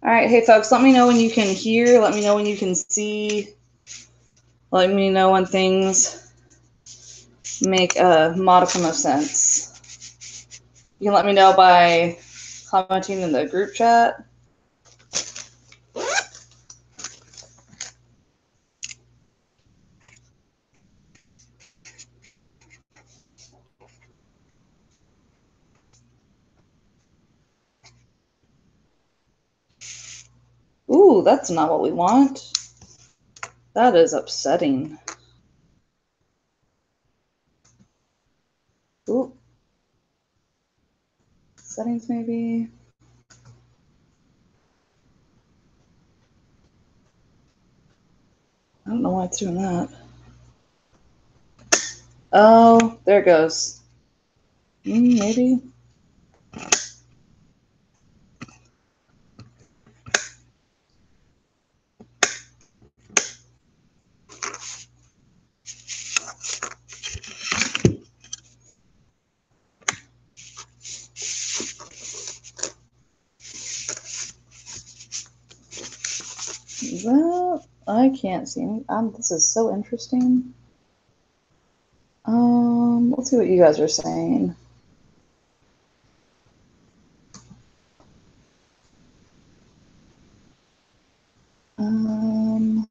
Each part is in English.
All right, hey folks, let me know when you can hear, let me know when you can see, let me know when things make a modicum of sense. You can let me know by commenting in the group chat. Ooh, that's not what we want. That is upsetting. Ooh. Settings maybe. I don't know why it's doing that. Oh, there it goes. Maybe. Well, I can't see any. This is so interesting. Let's see what you guys are saying. Oh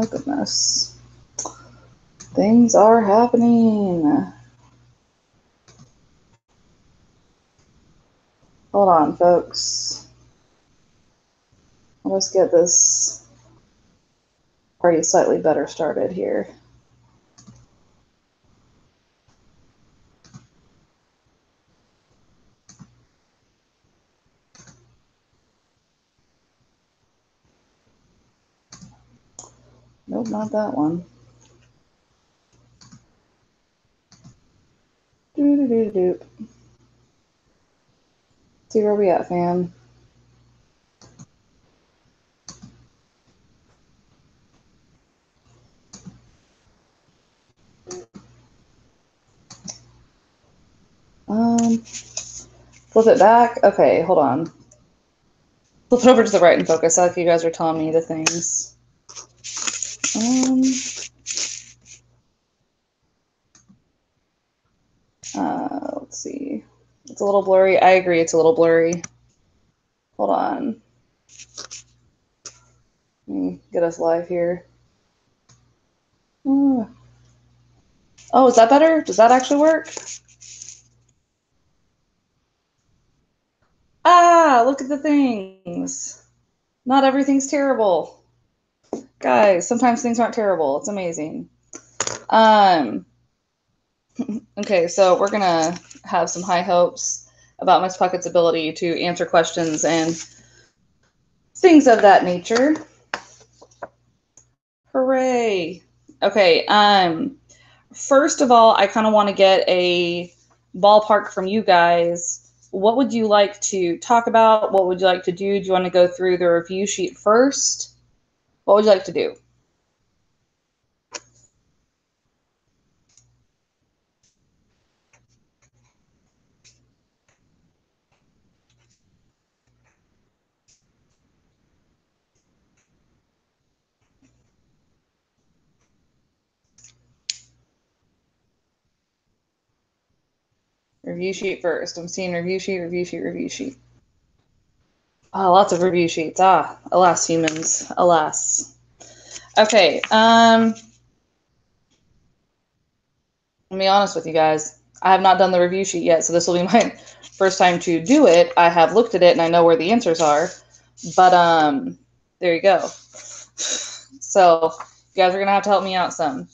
goodness. Things are happening. Hold on, folks. Let's get this party slightly better started here. Nope, not that one. Doo-doo-doo-doo. See where we at, fam. Flip it back. Okay, hold on. Flip it over to the right and focus. Like you guys are telling me the things. Let's see. It's a little blurry. I agree, it's a little blurry. Hold on. Let me get us live here. Oh, is that better? Does that actually work? Ah, look at the things. Not everything's terrible. Guys, sometimes things aren't terrible. It's amazing. Okay, so we're gonna have some high hopes about Miss Puckett's ability to answer questions and things of that nature. Hooray. Okay, first of all, I kind of want to get a ballpark from you guys. What would you like to talk about? What would you like to do? Do you want to go through the review sheet first? What would you like to do? Review sheet first. I'm seeing review sheet, review sheet, review sheet. Oh, lots of review sheets. Ah, alas, humans. Alas. Okay, let me be honest with you guys. I have not done the review sheet yet, so this will be my first time to do it. I have looked at it and I know where the answers are, but there you go. So you guys are gonna have to help me out some.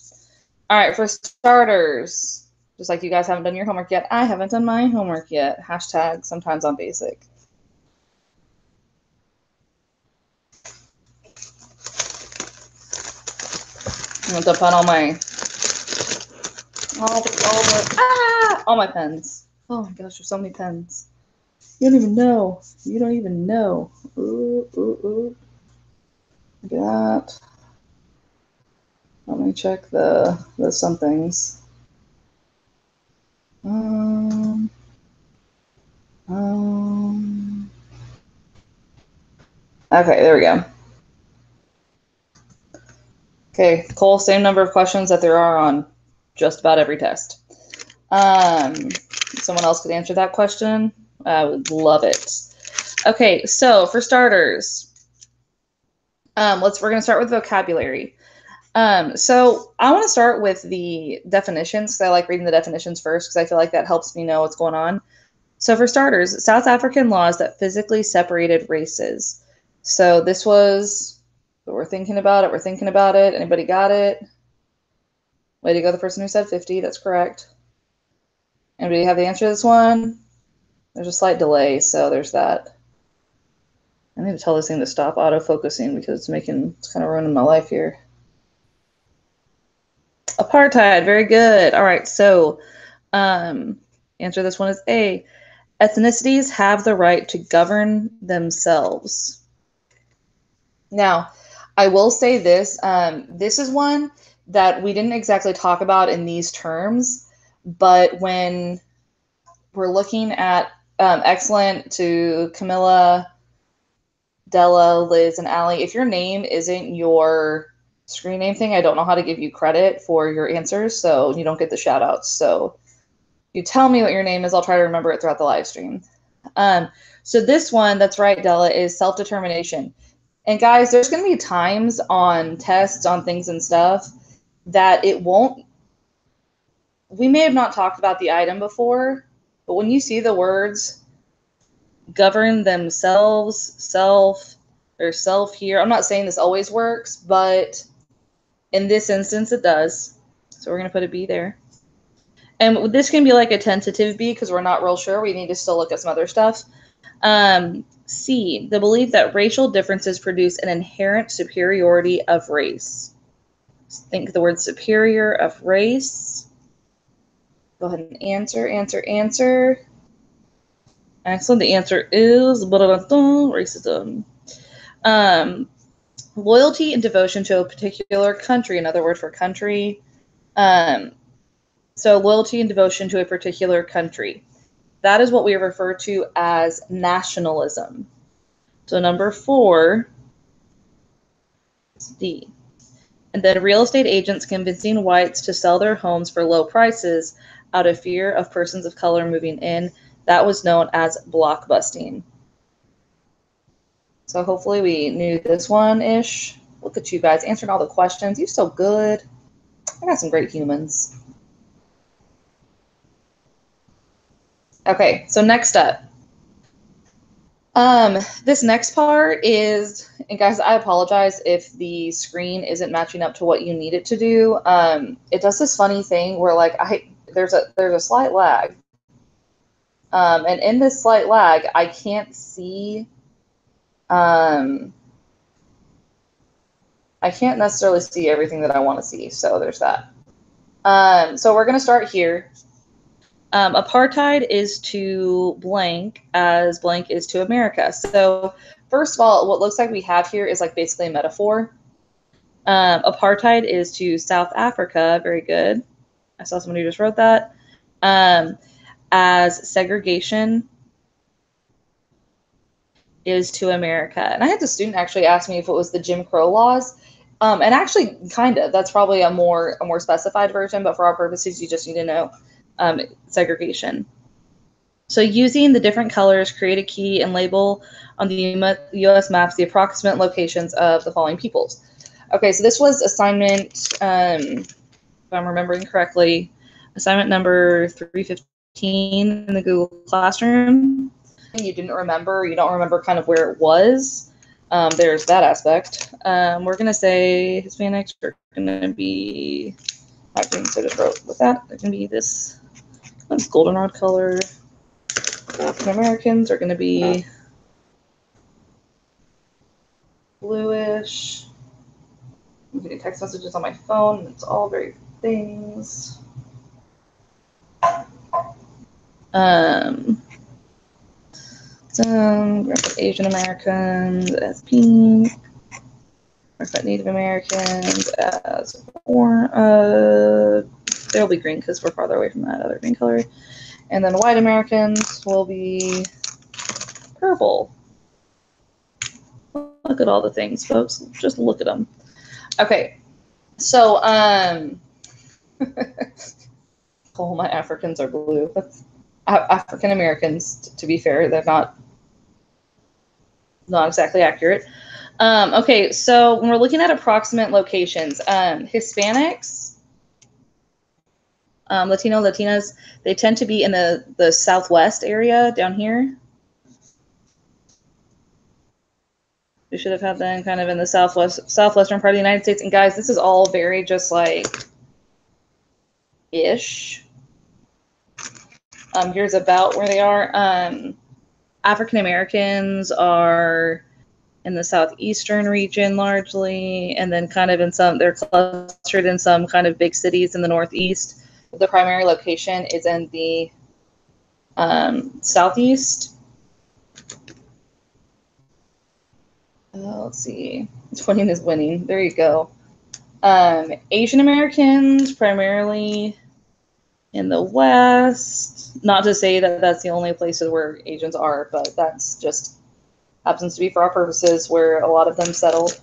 All right, for starters, just like you guys haven't done your homework yet, I haven't done my homework yet. Hashtag sometimes on basic. I'm gonna dump on all my pens. Oh my gosh, there's so many pens. You don't even know. You don't even know. Ooh, ooh, ooh. Look at that. Let me check the somethings. Okay, there we go. Okay, Cole, same number of questions that there are on just about every test. Someone else could answer that question. I would love it. Okay, so for starters, we're going to start with vocabulary. So I want to start with the definitions, because I like reading the definitions first, because I feel like that helps me know what's going on. So for starters, South African laws that physically separated races. So this was, we're thinking about it, we're thinking about it. Anybody got it? Way to go, the person who said 50, that's correct. Anybody have the answer to this one? There's a slight delay, so there's that. I need to tell this thing to stop auto-focusing because it's kind of ruining my life here. Apartheid, very good. All right, so answer this one is A. Ethnicities have the right to govern themselves. Now, I will say this. This is one that we didn't exactly talk about in these terms, but when we're looking at excellent to Camilla, Della, Liz, and Allie, if your name isn't your screen name thing, I don't know how to give you credit for your answers, so you don't get the shout outs. So you tell me what your name is, I'll try to remember it throughout the live stream. So this one, that's right, Della, is self-determination. And guys, there's going to be times on tests, on things and stuff, that it won't, we may have not talked about the item before, but when you see the words govern themselves, self, or self here, I'm not saying this always works, but in this instance it does. So we're going to put a B there. And this can be like a tentative B because we're not real sure. We need to still look at some other stuff. C, the belief that racial differences produce an inherent superiority of race. Think the word superior of race. Go ahead and answer. Excellent. The answer is racism. Loyalty and devotion to a particular country, another word for country. So loyalty and devotion to a particular country. That is what we refer to as nationalism. So number 4 is D. And then real estate agents convincing whites to sell their homes for low prices out of fear of persons of color moving in. That was known as blockbusting. So hopefully we knew this one-ish. Look at you guys answering all the questions. You're so good. I got some great humans. Okay, so next up. This next part is, and guys, I apologize if the screen isn't matching up to what you need it to do. It does this funny thing where like there's a slight lag. And in this slight lag, I can't see I can't necessarily see everything that I want to see, so there's that. So we're going to start here. Apartheid is to blank as blank is to America. So first of all, what looks like we have here is like basically a metaphor. Apartheid is to South Africa. Very good. I saw somebody who just wrote that. As segregation is to America. And I had a student actually ask me if it was the Jim Crow laws. And actually, kind of. That's probably a more specified version, but for our purposes, you just need to know segregation. So using the different colors, create a key and label on the U.S. maps the approximate locations of the following peoples. Okay, so this was assignment, if I'm remembering correctly, assignment number 315 in the Google Classroom. You didn't remember, you don't remember kind of where it was. There's that aspect. We're going to say Hispanics are going to be, so just wrote with that, they're going to be this goldenrod color. African Americans are going to be bluish. I'm getting text messages on my phone. It's all very things. Some Asian Americans as pink. Native Americans as orange. They'll be green because we're farther away from that other green color. And then white Americans will be purple. Look at all the things, folks. Just look at them. Okay, so all my Africans are blue. That's African Americans. To be fair, they're not exactly accurate. Okay, so when we're looking at approximate locations, Hispanics, Latino, Latinas, they tend to be in the southwest area down here. We should have had them kind of in the southwestern part of the United States. And guys, this is all very just like ish. Here's about where they are. African Americans are in the southeastern region largely, and then kind of in some, they're clustered in some kind of big cities in the northeast. The primary location is in the southeast. Let's see. 20 is winning. There you go. Asian Americans primarily in the West. Not to say that that's the only places where Asians are, but that's just happens to be for our purposes where a lot of them settled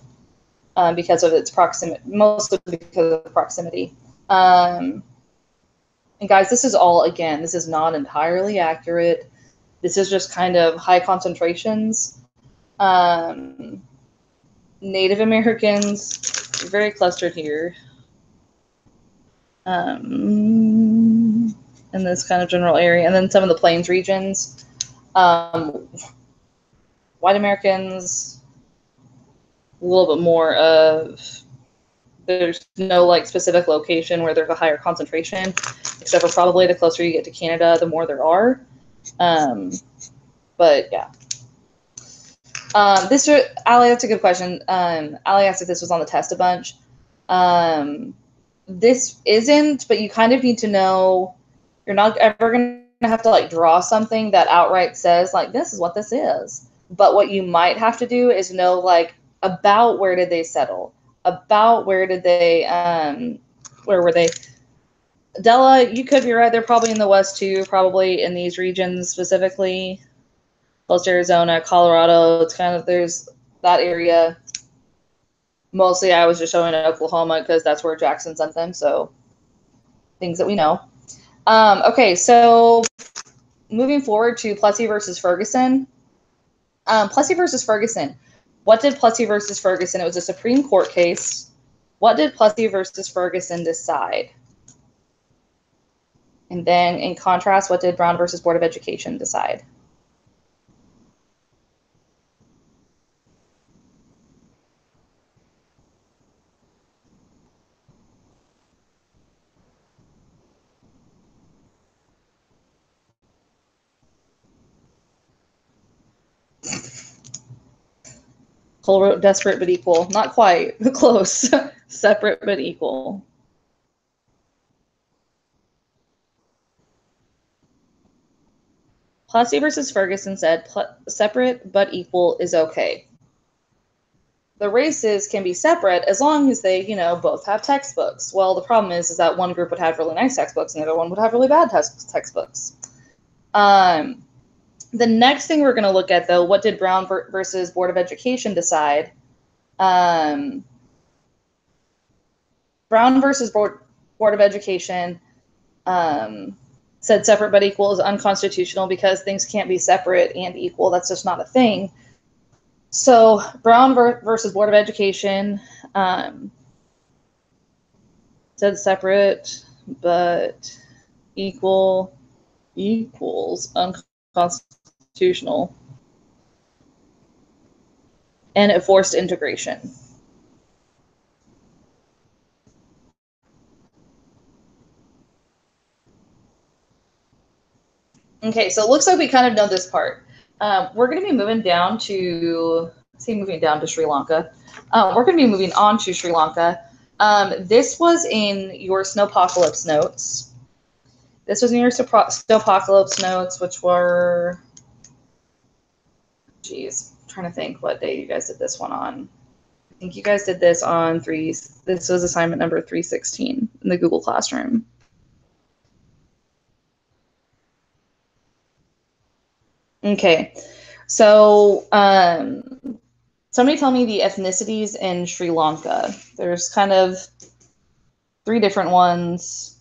because of its proximity, mostly because of proximity. And guys, this is all, again, this is not entirely accurate. This is just kind of high concentrations. Native Americans, very clustered here. In this kind of general area. And then some of the plains regions. White Americans, a little bit more of, there's no like specific location where there's a higher concentration, except for probably the closer you get to Canada, the more there are. But yeah. Ali, that's a good question. Ali asked if this was on the test a bunch. This isn't, but you kind of need to know, you're not ever going to have to like draw something that outright says like, this is what this is. But what you might have to do is know like about where did they settle? About where did they, where were they? Della, you could be right. They're probably in the West too, probably in these regions specifically. Close to Arizona, Colorado, it's kind of, there's that area. Mostly I was just showing Oklahoma because that's where Jackson sent them, so things that we know. Okay, so moving forward to Plessy versus Ferguson. Plessy versus Ferguson. What did Plessy versus Ferguson? It was a Supreme Court case. What did Plessy versus Ferguson decide? And then in contrast, what did Brown versus Board of Education decide? Cole wrote desperate but equal. Not quite. Close. Separate but equal. Plessy versus Ferguson said separate but equal is okay. The races can be separate as long as they, you know, both have textbooks. Well, the problem is that one group would have really nice textbooks and the other one would have really bad textbooks. The next thing we're going to look at, though, what did Brown versus Board of Education decide? Brown versus Board of Education said separate but equal is unconstitutional because things can't be separate and equal. That's just not a thing. So Brown versus Board of Education said separate but equal equals unconstitutional, and it forced integration. Okay, so it looks like we kind of know this part. We're going to be moving down to, moving down to Sri Lanka. We're going to be moving on to Sri Lanka. This was in your Snowpocalypse notes. This was in your Snowpocalypse notes, which were, geez, I'm trying to think what day you guys did this one on. I think you guys did this on this was assignment number 316 in the Google Classroom. Okay, So somebody tell me the ethnicities in Sri Lanka. There's kind of 3 different ones.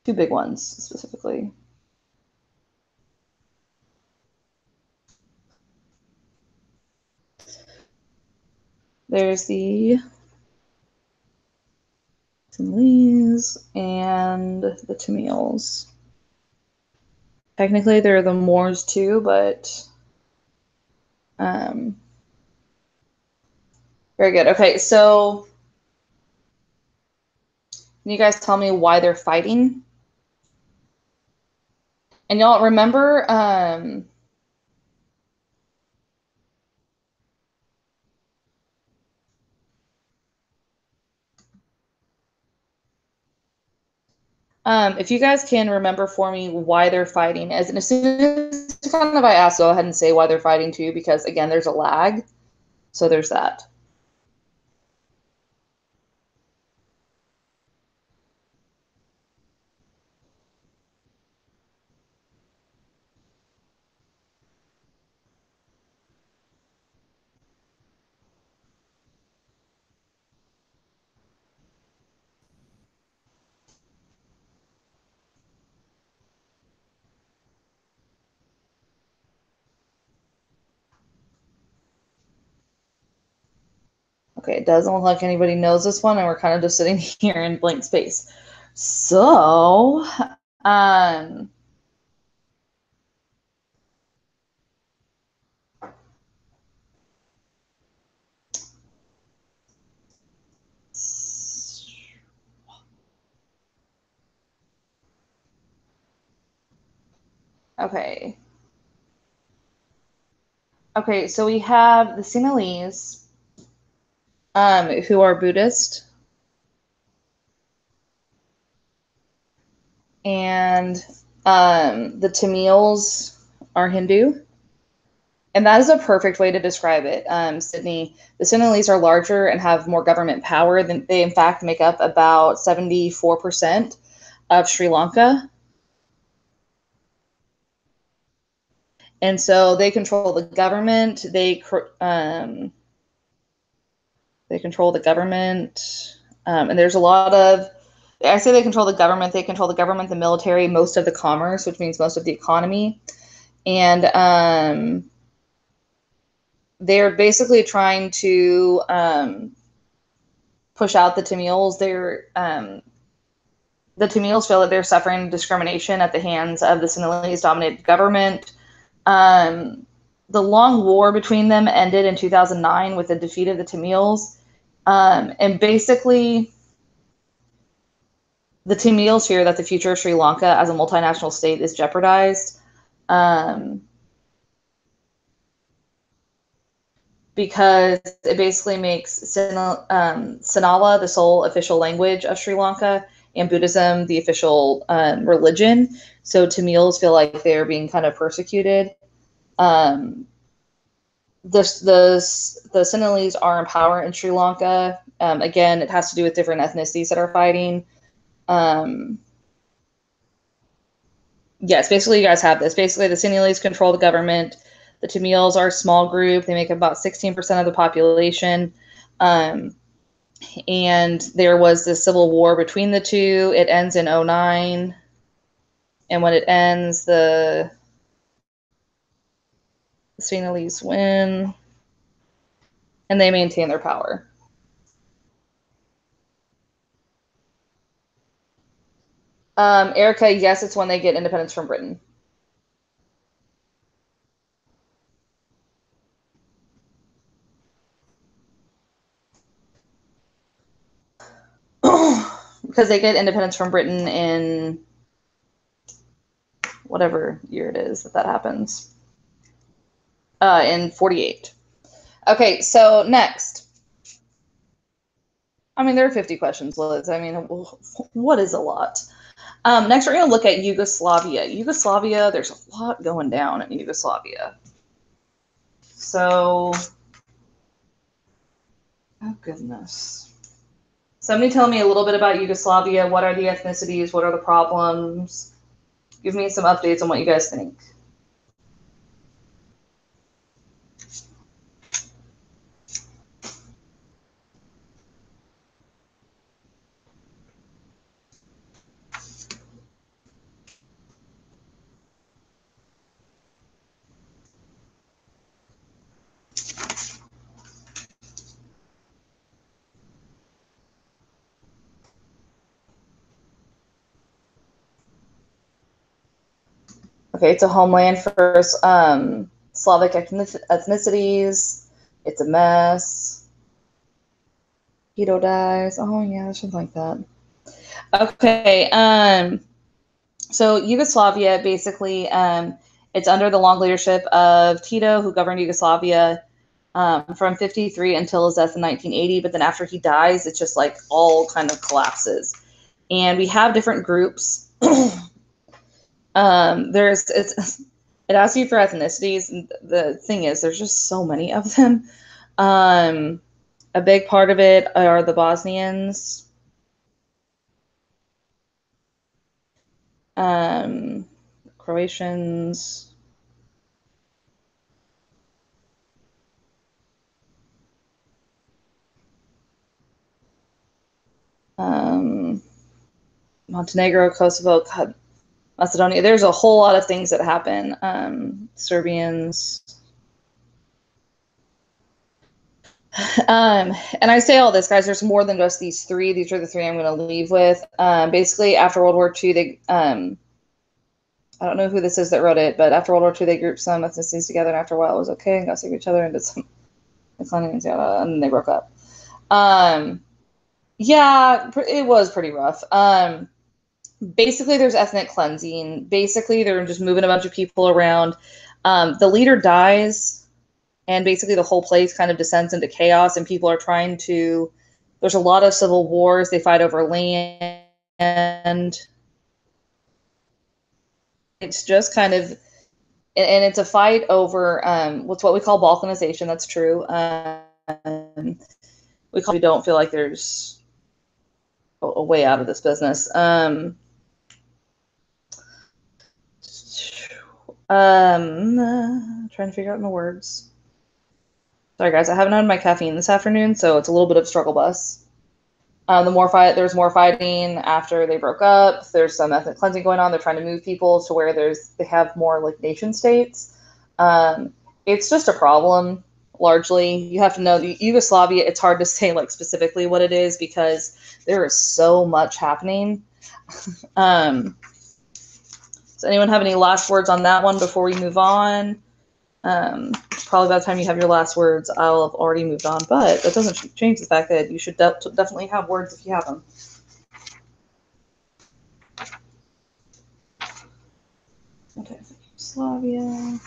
Two big ones specifically. There's the Sinhalese and the Tamils. Technically, they're the Moors too, but very good. Okay, so can you guys tell me why they're fighting? And y'all remember if you guys can remember for me why they're fighting, as soon as kind of I ask, go ahead and say why they're fighting too, because again, there's a lag. So there's that. Okay, it doesn't look like anybody knows this one, and we're kind of just sitting here in blank space. So, okay. Okay, so we have the Sinhalese, who are Buddhist, and the Tamils are Hindu. And that is a perfect way to describe it, Sydney. The Sinhalese are larger and have more government power than they, in fact, make up about 74% of Sri Lanka. And so they control the government. They control the government, and there's a lot of. I say they control the government. They control the government, the military, most of the commerce, which means most of the economy, and they're basically trying to push out the Tamils. The Tamils feel that they're suffering discrimination at the hands of the Sinhalese-dominated government. The long war between them ended in 2009 with the defeat of the Tamils. And basically, the Tamils fear that the future of Sri Lanka as a multinational state is jeopardized. Because it basically makes Sinhala the sole official language of Sri Lanka and Buddhism the official religion. So Tamils feel like they're being kind of persecuted. The Sinhalese are in power in Sri Lanka. Again, it has to do with different ethnicities that are fighting. Yes, basically you guys have this. Basically, the Sinhalese control the government. The Tamils are a small group. They make about 16% of the population. And there was this civil war between the two. It ends in 2009. And when it ends, the Sinhalese win. And they maintain their power. Erica, yes, it's when they get independence from Britain. Because they get independence from Britain in whatever year it is that happens. In 48. Okay, so next. I mean, there are 50 questions, Liz. I mean, what is a lot? Next, we're going to look at Yugoslavia. Yugoslavia, there's a lot going down in Yugoslavia. So, oh goodness. Somebody tell me a little bit about Yugoslavia. What are the ethnicities? What are the problems? give me some updates on what you guys think. Okay, it's a homeland for Slavic ethnicities. It's a mess. Keto dies. Oh yeah, something like that. Okay. So Yugoslavia, basically, it's under the long leadership of Tito, who governed Yugoslavia from 53 until his death in 1980. But then after he dies, it's just like all kind of collapses. And we have different groups. It asks you for ethnicities. And the thing is, there's just so many of them. A big part of it are the Bosnians. Croatians. Montenegro, Kosovo, Macedonia. There's a whole lot of things that happen. Serbians. And I say all this, guys, there's more than just these three. These are the three I'm going to leave with. Basically, after World War II, they, I don't know who this is that wrote it, but after World War II, they grouped some ethnicities together, and after a while, it was okay, and got sick of each other, and did some, and then they broke up. Yeah, it was pretty rough. Basically, there's ethnic cleansing. Basically, they're just moving a bunch of people around. The leader dies, and basically the whole place kind of descends into chaos, and people are trying to... There's a lot of civil wars. They fight over land. It's just kind of... And it's a fight over what's what we call Balkanization. That's true. We don't feel like there's a way out of this business. Trying to figure out my words. Sorry, guys. I haven't had my caffeine this afternoon, so it's a little bit of a struggle bus. There's more fighting after they broke up. There's some ethnic cleansing going on. They're trying to move people to where they have more like nation states. It's just a problem. Largely, you have to know the Yugoslavia. It's hard to say like specifically what it is because there is so much happening. Does anyone have any last words on that one before we move on? Probably by the time you have your last words, I'll have already moved on, but that doesn't change the fact that you should definitely have words if you have them. Okay, Yugoslavia.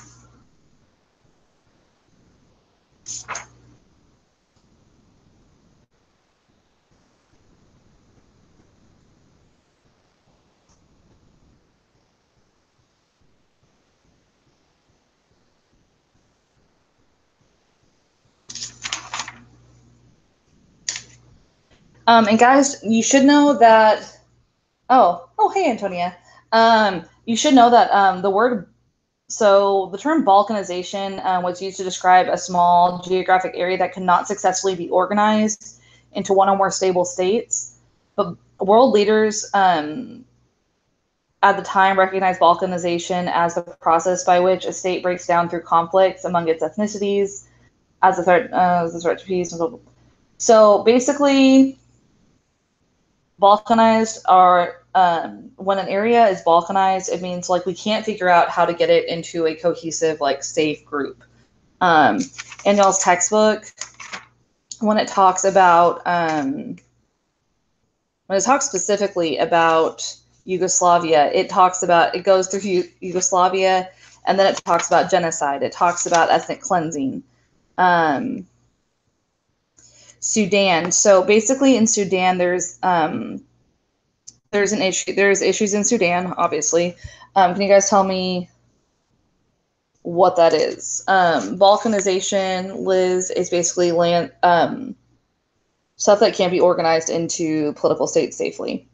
And guys, you should know that. Oh, hey, Antonia. You should know that the term Balkanization was used to describe a small geographic area that could not successfully be organized into one or more stable states. But world leaders at the time recognized Balkanization as the process by which a state breaks down through conflicts among its ethnicities as a threat to peace. So basically, Balkanized are when an area is balkanized, it means like we can't figure out how to get it into a cohesive, like safe group. In y'all's textbook, when it talks about specifically about Yugoslavia, it goes through Yugoslavia, and then it talks about genocide. It talks about ethnic cleansing. Sudan. So basically, in Sudan, there's an issue. There's issues in Sudan, obviously. Can you guys tell me what that is? Balkanization, Liz, is basically land stuff that can't be organized into political states safely.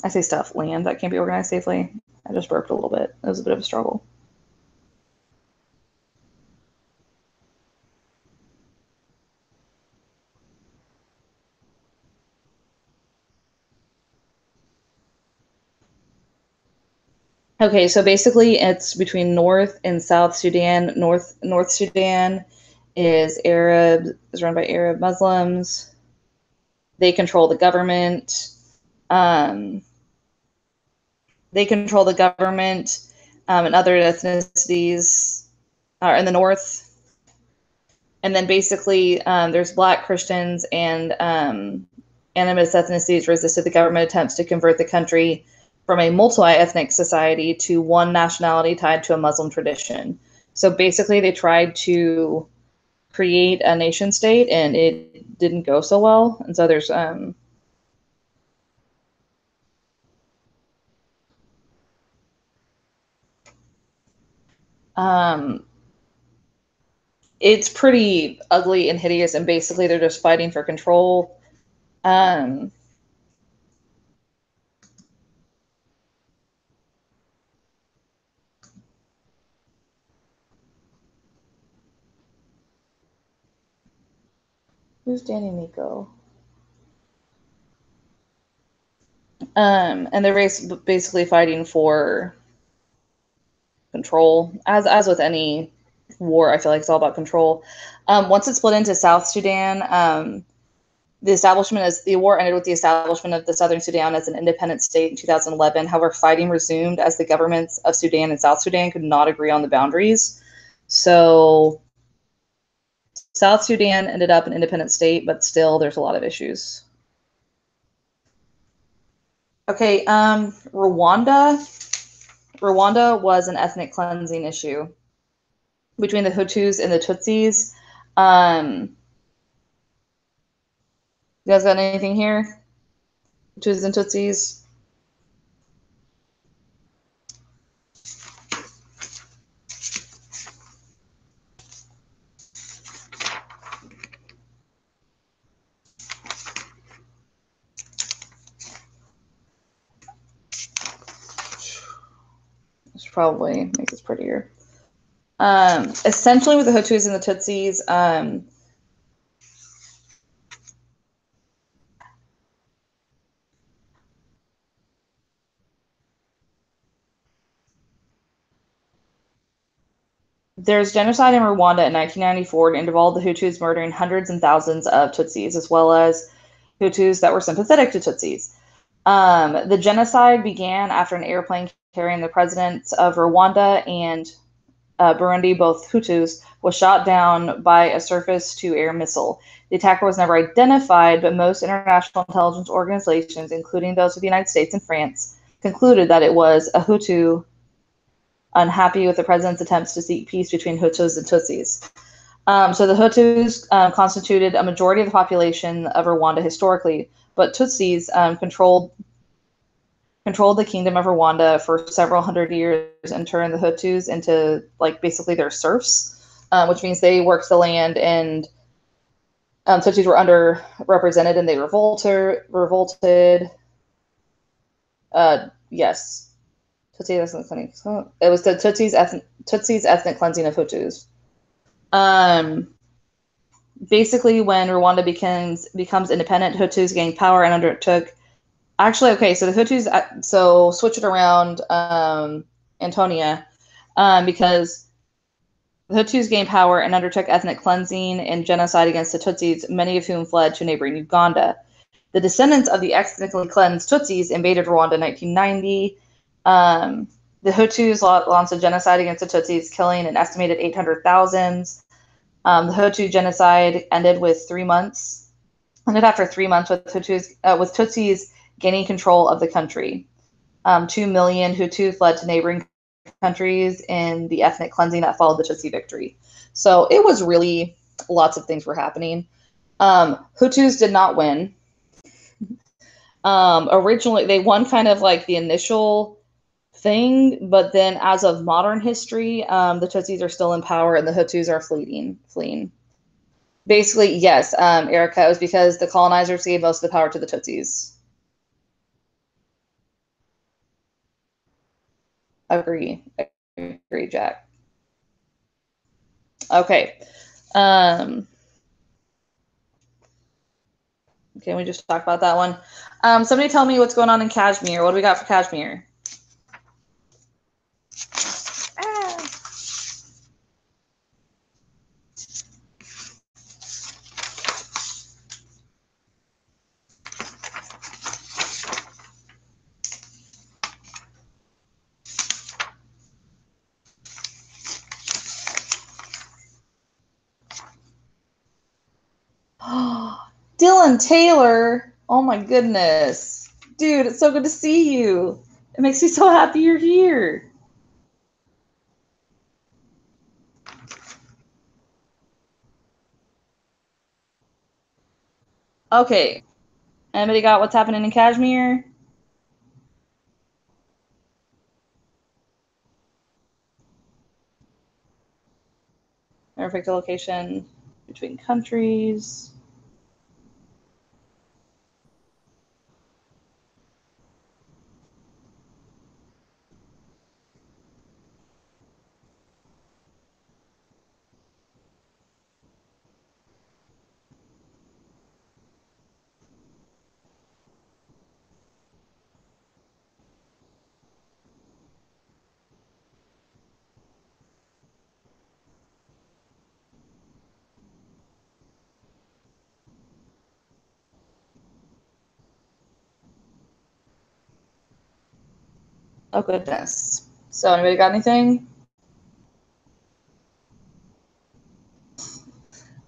I say stuff, land that can't be organized safely. I just burped a little bit. It was a bit of a struggle. Okay, so basically it's between North and South Sudan. North Sudan is run by Arab Muslims. They control the government. They control the government, and other ethnicities are in the north. And then basically there's Black Christians and animist ethnicities resisted the government attempts to convert the country from a multi-ethnic society to one nationality tied to a Muslim tradition. So basically they tried to create a nation state and it didn't go so well. And so there's it's pretty ugly and hideous, and basically they're just fighting for control. Who's Danny Nico? And they're basically fighting for control, as with any war. I feel like it's all about control. Once it split into South Sudan, the war ended with the establishment of the Southern Sudan as an independent state in 2011. However, fighting resumed as the governments of Sudan and South Sudan could not agree on the boundaries. So South Sudan ended up an independent state, but still there's a lot of issues. Okay, Rwanda was an ethnic cleansing issue between the Hutus and the Tutsis. You guys got anything here? Hutus and Tutsis? This probably makes it prettier. Essentially, with the Hutus and the Tutsis, there's genocide in Rwanda in 1994 and involved the Hutus murdering hundreds and thousands of Tutsis, as well as Hutus that were sympathetic to Tutsis. The genocide began after an airplane carrying the presidents of Rwanda and Burundi, both Hutus, was shot down by a surface-to-air missile. The attacker was never identified, but most international intelligence organizations, including those of the United States and France, concluded that it was a Hutu unhappy with the president's attempts to seek peace between Hutus and Tutsis. So the Hutus constituted a majority of the population of Rwanda historically, but Tutsis controlled the kingdom of Rwanda for several hundred years and turned the Hutus into basically their serfs, which means they worked the land, and Tutsis were underrepresented and they revolted. Yes. Tutsi ethnic cleansing. It was the Tutsi's ethnic cleansing of Hutus. Basically, when Rwanda becomes independent, Hutus gained power and undertook. Actually, okay, so the Hutus, so switch it around, Antonia, because the Hutus gained power and undertook ethnic cleansing and genocide against the Tutsis, many of whom fled to neighboring Uganda. The descendants of the ethnically cleansed Tutsis invaded Rwanda in 1990. The Hutus launched a genocide against the Tutsis, killing an estimated 800,000. The Hutu genocide ended after 3 months with Tutsis gaining control of the country. 2 million Hutu fled to neighboring countries in the ethnic cleansing that followed the Tutsi victory. So it was really, lots of things were happening. Hutus did not win. Originally, they won kind of the initial thing, but then as of modern history, the Tutsis are still in power and the Hutus are fleeing. Basically, yes, Erica, it was because the colonizers gave most of the power to the Tutsis. Agree. Agree, Jack. Okay. Can we just talk about that one? Somebody tell me what's going on in Kashmir. What do we got for Kashmir? Dylan Taylor. Oh my goodness. Dude, it's so good to see you. It makes me so happy you're here. Okay. Anybody got what's happening in Kashmir? Perfect location between countries. Oh goodness. So anybody got anything?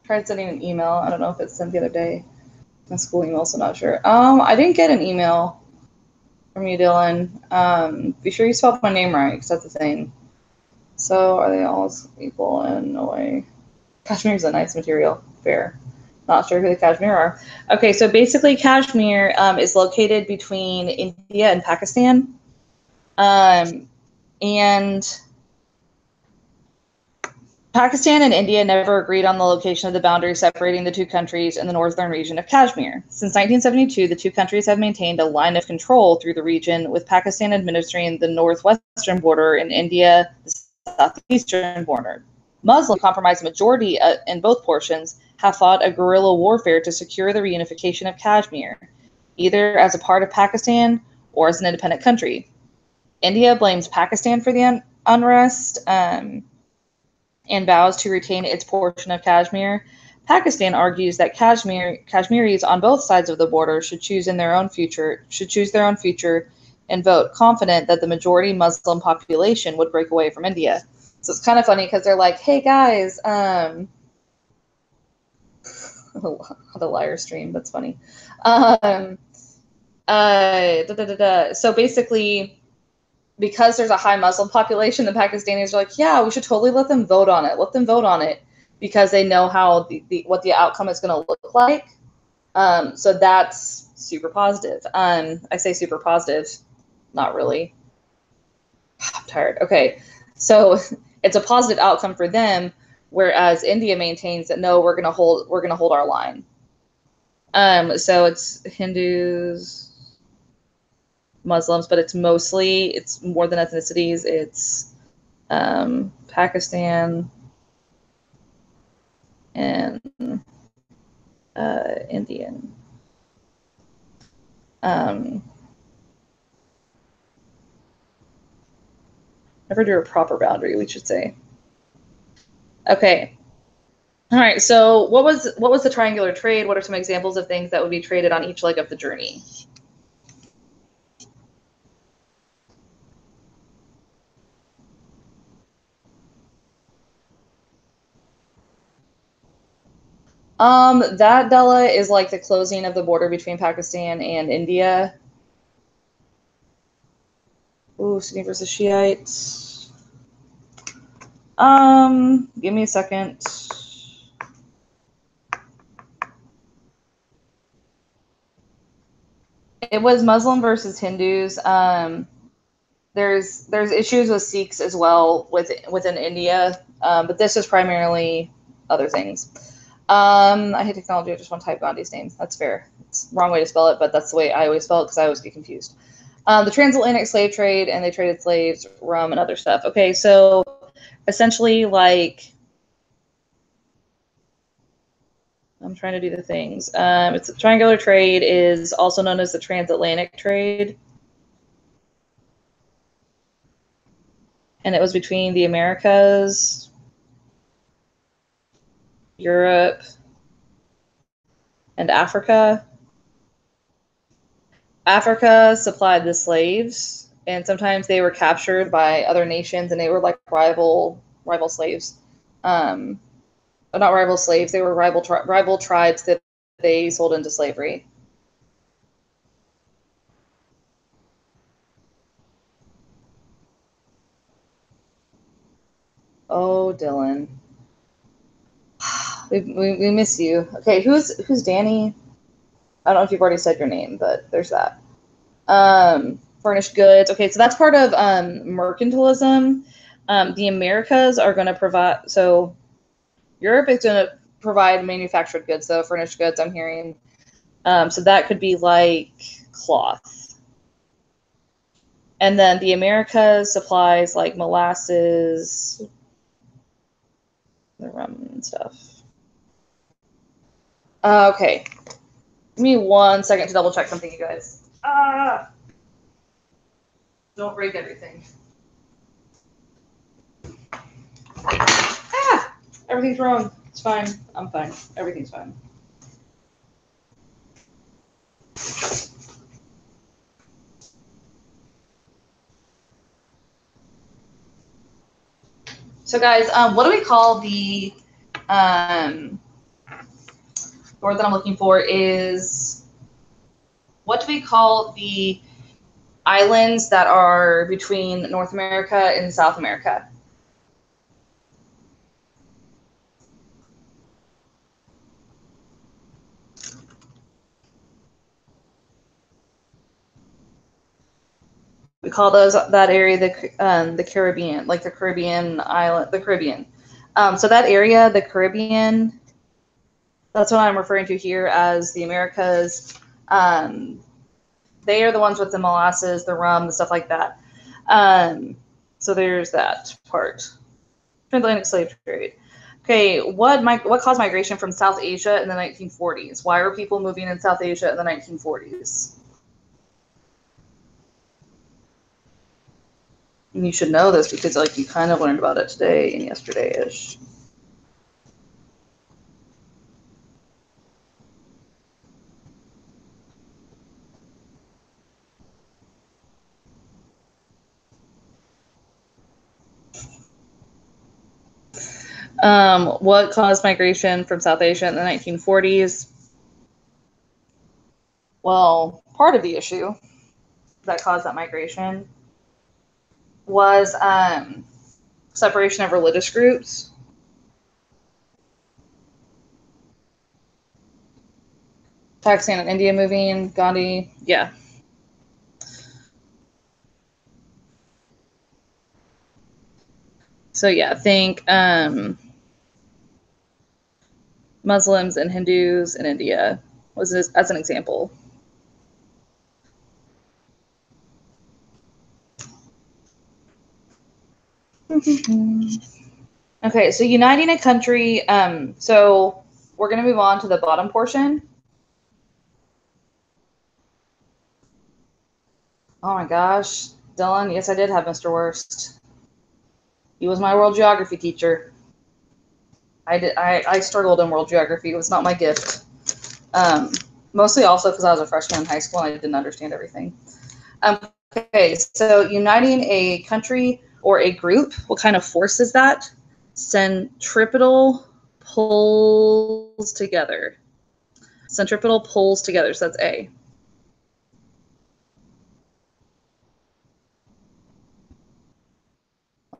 Tried sending an email. I don't know if it's sent the other day. My school email, so not sure. I didn't get an email from you, Dylan. Be sure you spelled my name right, because that's the thing. So are they all equal in a way? Kashmir is a nice material. Fair. Not sure who the Kashmir are. Okay, so basically Kashmir is located between India and Pakistan. And Pakistan and India never agreed on the location of the boundary separating the two countries in the northern region of Kashmir. Since 1972, the two countries have maintained a line of control through the region, with Pakistan administering the northwestern border and India the southeastern border. Muslims, comprised majority in both portions, have fought a guerrilla warfare to secure the reunification of Kashmir, either as a part of Pakistan or as an independent country. India blames Pakistan for the unrest, and vows to retain its portion of Kashmir. Pakistan argues that Kashmiris on both sides of the border should choose their own future, and vote, confident that the majority Muslim population would break away from India. So it's kind of funny because they're like, "Hey guys, the liar stream. That's funny." So basically, because there's a high Muslim population, the Pakistanis are like, yeah, we should totally let them vote on it. Let them vote on it because they know how what the outcome is going to look like. So that's super positive. I say super positive, not really. I'm tired. Okay, so it's a positive outcome for them, whereas India maintains that no, we're going to hold our line. So it's Hindus, Muslims, but it's more than ethnicities. It's Pakistan and Indian. Never drew a proper boundary, we should say. Okay. All right. So what was the triangular trade? What are some examples of things that would be traded on each leg of the journey? That, Della, is like the closing of the border between Pakistan and India. Ooh, Sunni versus Shiites. Give me a second. It was Muslim versus Hindus. There's issues with Sikhs as well within India, but this is primarily other things. I hate technology. I just want to type Gandhi's name. That's fair. It's the wrong way to spell it, but that's the way I always spell it because I always get confused. The transatlantic slave trade, and they traded slaves, rum, and other stuff. Okay, so essentially, like, I'm trying to do the things. It's triangular trade is also known as the transatlantic trade. And it was between the Americas, Europe, and Africa. Africa supplied the slaves, and sometimes they were captured by other nations, and they were like rival slaves. Not rival slaves; they were rival tribes that they sold into slavery. Oh, Dylan, we miss you. Okay, who's Danny? I don't know if you've already said your name, but there's that. Furnished goods. Okay, so that's part of mercantilism. The Americas are going to provide. So Europe is going to provide manufactured goods, though furnished goods. I'm hearing. So that could be like cloth. And then the Americas supplies like molasses, the rum and stuff. Okay. Give me 1 second to double check something, you guys. Don't break everything. Everything's wrong. It's fine. I'm fine. Everything's fine. So guys, what do we call the word that I'm looking for is, what do we call the islands that are between North America and South America? We call that area the Caribbean, like the Caribbean island, the Caribbean. So that area, the Caribbean, that's what I'm referring to here as the Americas. They are the ones with the molasses, the rum, the stuff like that. So there's that part. Transatlantic slave trade. Okay, what caused migration from South Asia in the 1940s? Why were people moving in South Asia in the 1940s? And you should know this because like you kind of learned about it today and yesterday-ish. What caused migration from South Asia in the 1940s? Well, part of the issue that caused that migration was separation of religious groups. Pakistan and India moving, Gandhi, yeah. So yeah, think Muslims and Hindus in India was this as an example. Okay, so uniting a country. So we're going to move on to the bottom portion. Oh my gosh, Dylan, yes, I did have Mr. Worst. He was my world geography teacher. I struggled in world geography. It was not my gift. Mostly also because I was a freshman in high school and I didn't understand everything. Okay, so uniting a country or a group, what kind of force is that? Centripetal pulls together. Centripetal pulls together, so that's A.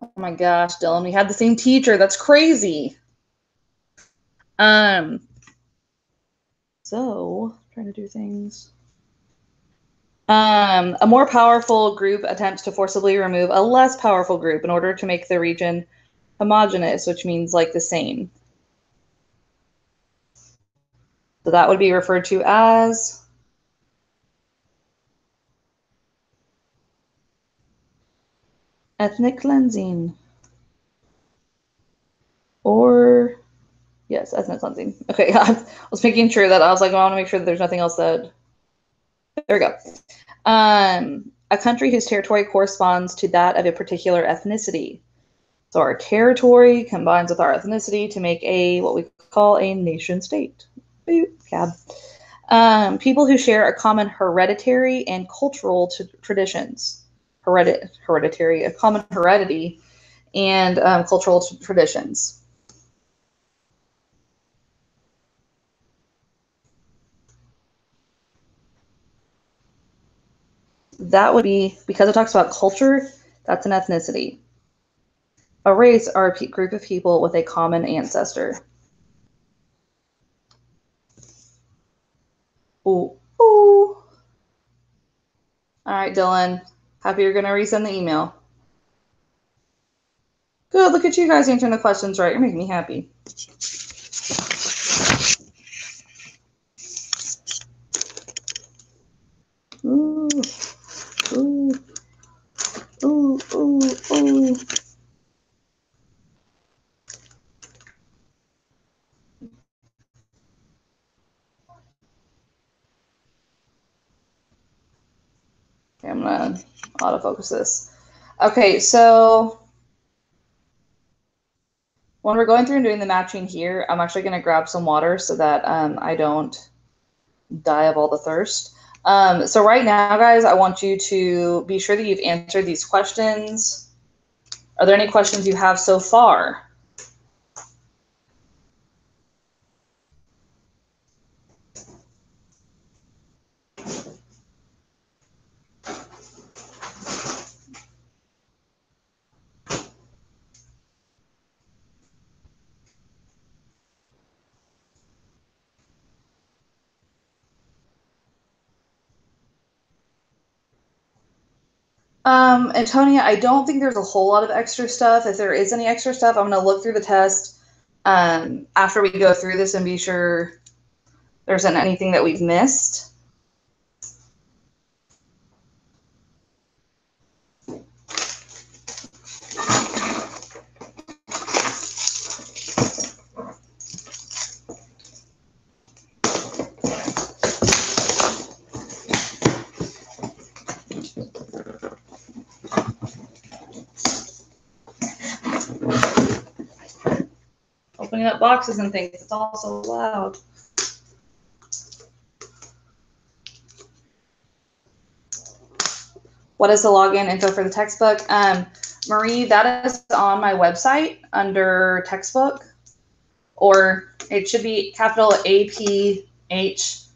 Oh my gosh, Dylan, we had the same teacher. That's crazy. So trying to do things. A more powerful group attempts to forcibly remove a less powerful group in order to make the region homogeneous, which means like the same. So that would be referred to as ethnic cleansing. Or, yes, ethnic cleansing. Okay, I was making sure that I was like, I want to make sure that there's nothing else that. There we go. A country whose territory corresponds to that of a particular ethnicity. So our territory combines with our ethnicity to make what we call a nation state. Cab. People who share a common hereditary and cultural traditions. Hereditary, a common heredity and cultural traditions. That would be, because it talks about culture, that's an ethnicity. A race are a group of people with a common ancestor. Ooh, ooh. All right, Dylan. Happy you're going to resend the email. Good. Look at you guys answering the questions right. You're making me happy. Ooh, ooh, ooh, ooh, ooh. Okay, I'm going to autofocus this. Okay, so when we're going through and doing the matching here, I'm actually going to grab some water so that I don't die of all the thirst. So right now, guys, I want you to be sure that you've answered these questions. Are there any questions you have so far? Antonia, I don't think there's a whole lot of extra stuff. If there is any extra stuff, I'm going to look through the test after we go through this and be sure there isn't anything that we've missed. Opening up boxes and things, it's also loud. What is the login info for the textbook? Marie, that is on my website under textbook, or it should be capital APH,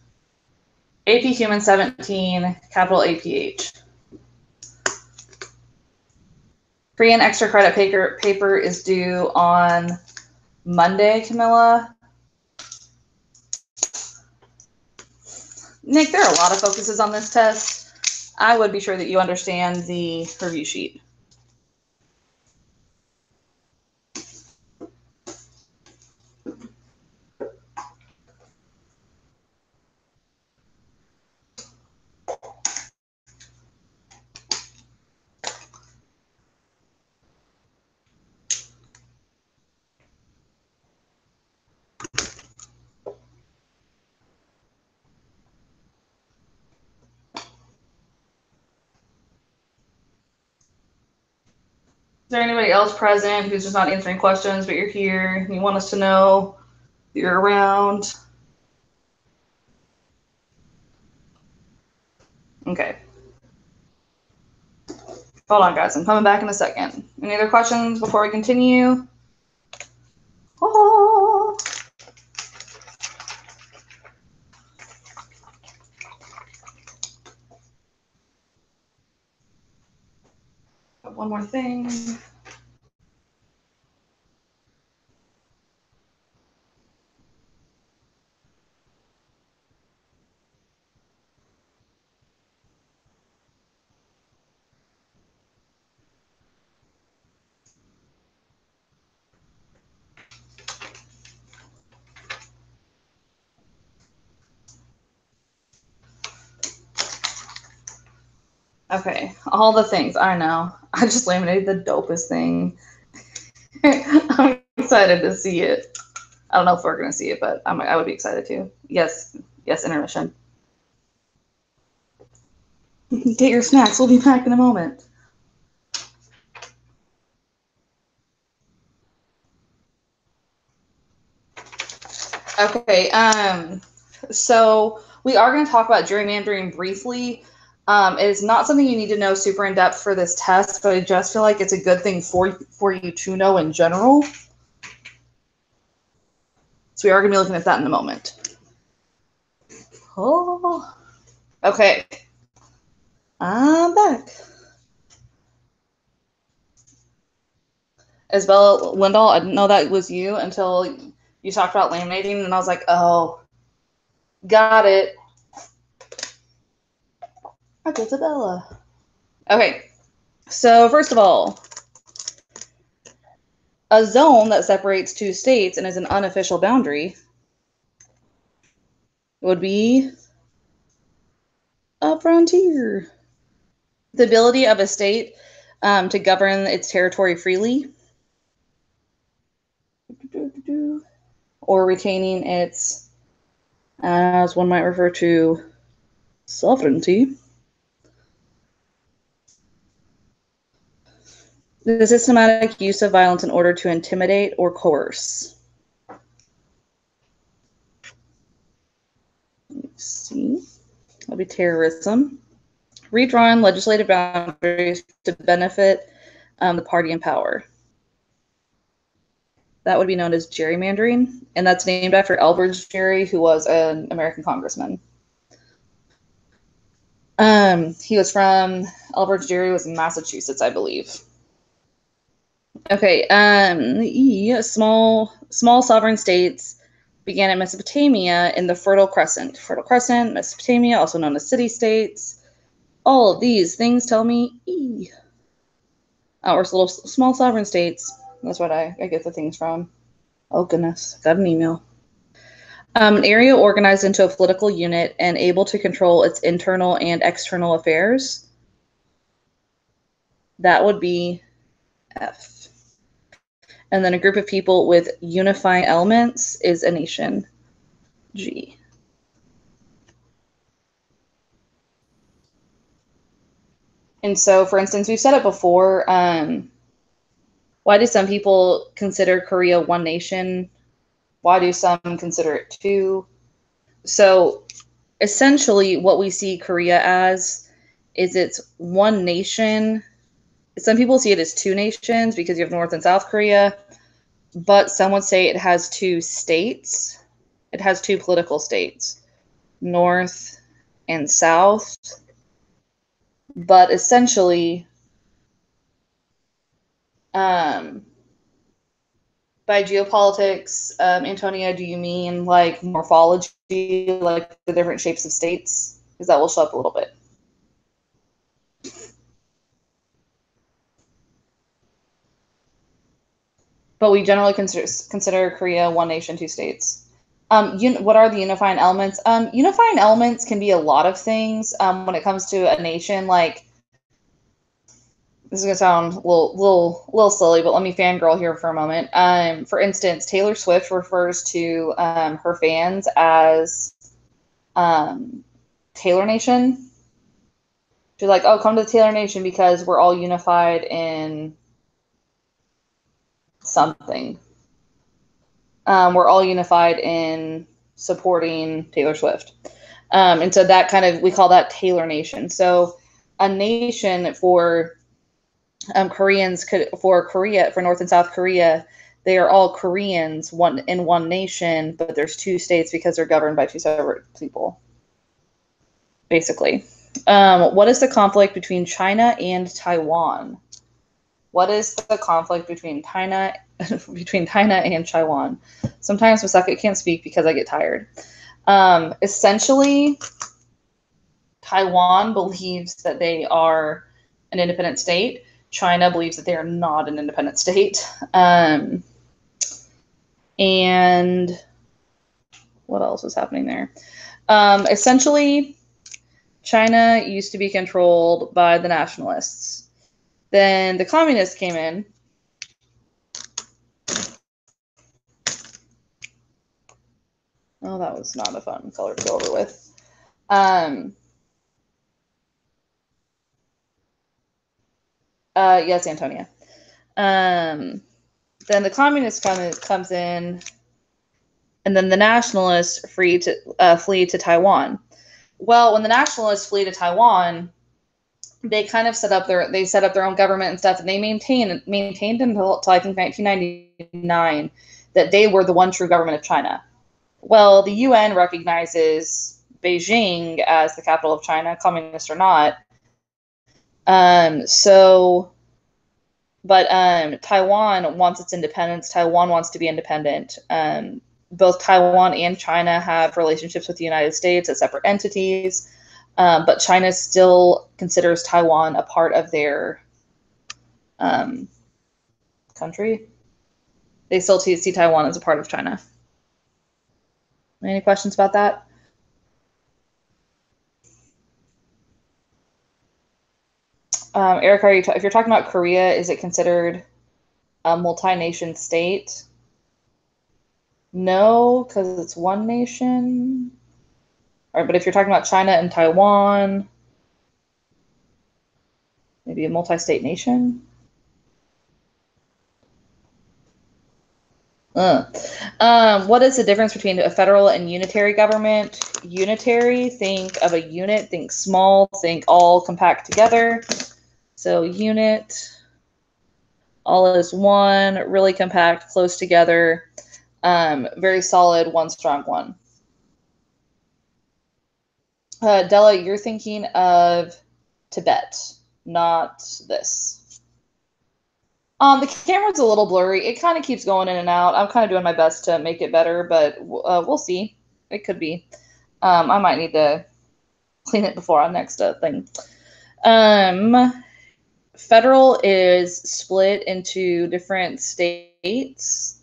AP Human 17, capital APH. Free and extra credit paper is due on Monday, Camilla. Nick, there are a lot of focuses on this test. I would be sure that you understand the review sheet. Is there anybody else present who's just not answering questions, but you're here and you want us to know that you're around? Okay. Hold on, guys. I'm coming back in a second. Any other questions before we continue? Oh. One more thing. Okay, all the things. I know. I just laminated the dopest thing. I'm excited to see it. I don't know if we're going to see it, but I would be excited too. Yes, intermission. Get your snacks. We'll be back in a moment. Okay, so we are going to talk about gerrymandering briefly. It is not something you need to know super in depth for this test, but I just feel like it's a good thing for you to know in general. So we are going to be looking at that in a moment. Oh, okay. I'm back. Isabella Lindahl, I didn't know that was you until you talked about laminating, and I was like, oh, got it. That's Isabella. Okay, so first of all, a zone that separates two states and is an unofficial boundary would be a frontier. The ability of a state to govern its territory freely or retaining its, as one might refer to, sovereignty. The systematic use of violence in order to intimidate or coerce. Let's see. That'll be terrorism. Redrawing legislative boundaries to benefit the party in power. That would be known as gerrymandering, and that's named after Elbridge Gerry, who was an American congressman. He was from, Elbridge Gerry was in Massachusetts, I believe. Okay, small sovereign states began in Mesopotamia in the Fertile Crescent. Fertile Crescent, Mesopotamia, also known as city-states. All of these things tell me or little small sovereign states. That's what I get the things from. Oh goodness, got an email. An area organized into a political unit and able to control its internal and external affairs. That would be F. And then a group of people with unifying elements is a nation, G. And so, for instance, we've said it before, why do some people consider Korea one nation? Why do some consider it two? So, essentially, what we see Korea as is it's one nation. Some people see it as two nations because you have North and South Korea, but some would say it has two states. It has two political states, North and South. But essentially, by geopolitics, Antonia, do you mean like morphology, like the different shapes of states? Because that will show up a little bit. But we generally consider Korea one nation, two states. What are the unifying elements? Unifying elements can be a lot of things. When it comes to a nation, like, this is gonna sound a little silly, but let me fangirl here for a moment. For instance, Taylor Swift refers to her fans as Taylor Nation. She's like, oh, come to the Taylor Nation because we're all unified in something. We're all unified in supporting Taylor Swift. And so that kind of, we call that Taylor Nation. So a nation for Koreans, for North and South Korea, they are all Koreans, in one nation, but there's two states because they're governed by two separate people, basically. What is the conflict between China and Taiwan? What is the conflict between China and Taiwan? Sometimes Masaka can't speak because I get tired. Essentially, Taiwan believes that they are an independent state. China believes that they are not an independent state. And what else is happening there? Essentially, China used to be controlled by the nationalists. Then the communists came in. Oh, that was not a fun color to go over with. Yes, Antonia. Then the communist comes in, and then the nationalists flee to Taiwan. Well, when the nationalists flee to Taiwan, they kind of set up their own government and stuff, and they maintained until I think 1999 that they were the one true government of China. Well, the UN recognizes Beijing as the capital of China, communist or not. But Taiwan wants its independence. Taiwan wants to be independent. Both Taiwan and China have relationships with the United States as separate entities, but China still considers Taiwan a part of their country. They still see Taiwan as a part of China. Any questions about that? Eric, if you're talking about Korea, is it considered a multi-nation state? No, because it's one nation. All right, but if you're talking about China and Taiwan, maybe a multi-state nation? What is the difference between a federal and unitary government? Unitary, think of a unit, think small, think all compact together. So unit, all is one, really compact, close together, very solid, one strong one. Della, you're thinking of Tibet, not this. The camera's a little blurry. It kind of keeps going in and out. I'm kind of doing my best to make it better, but we'll see. It could be. I might need to clean it before our next thing. Federal is split into different states,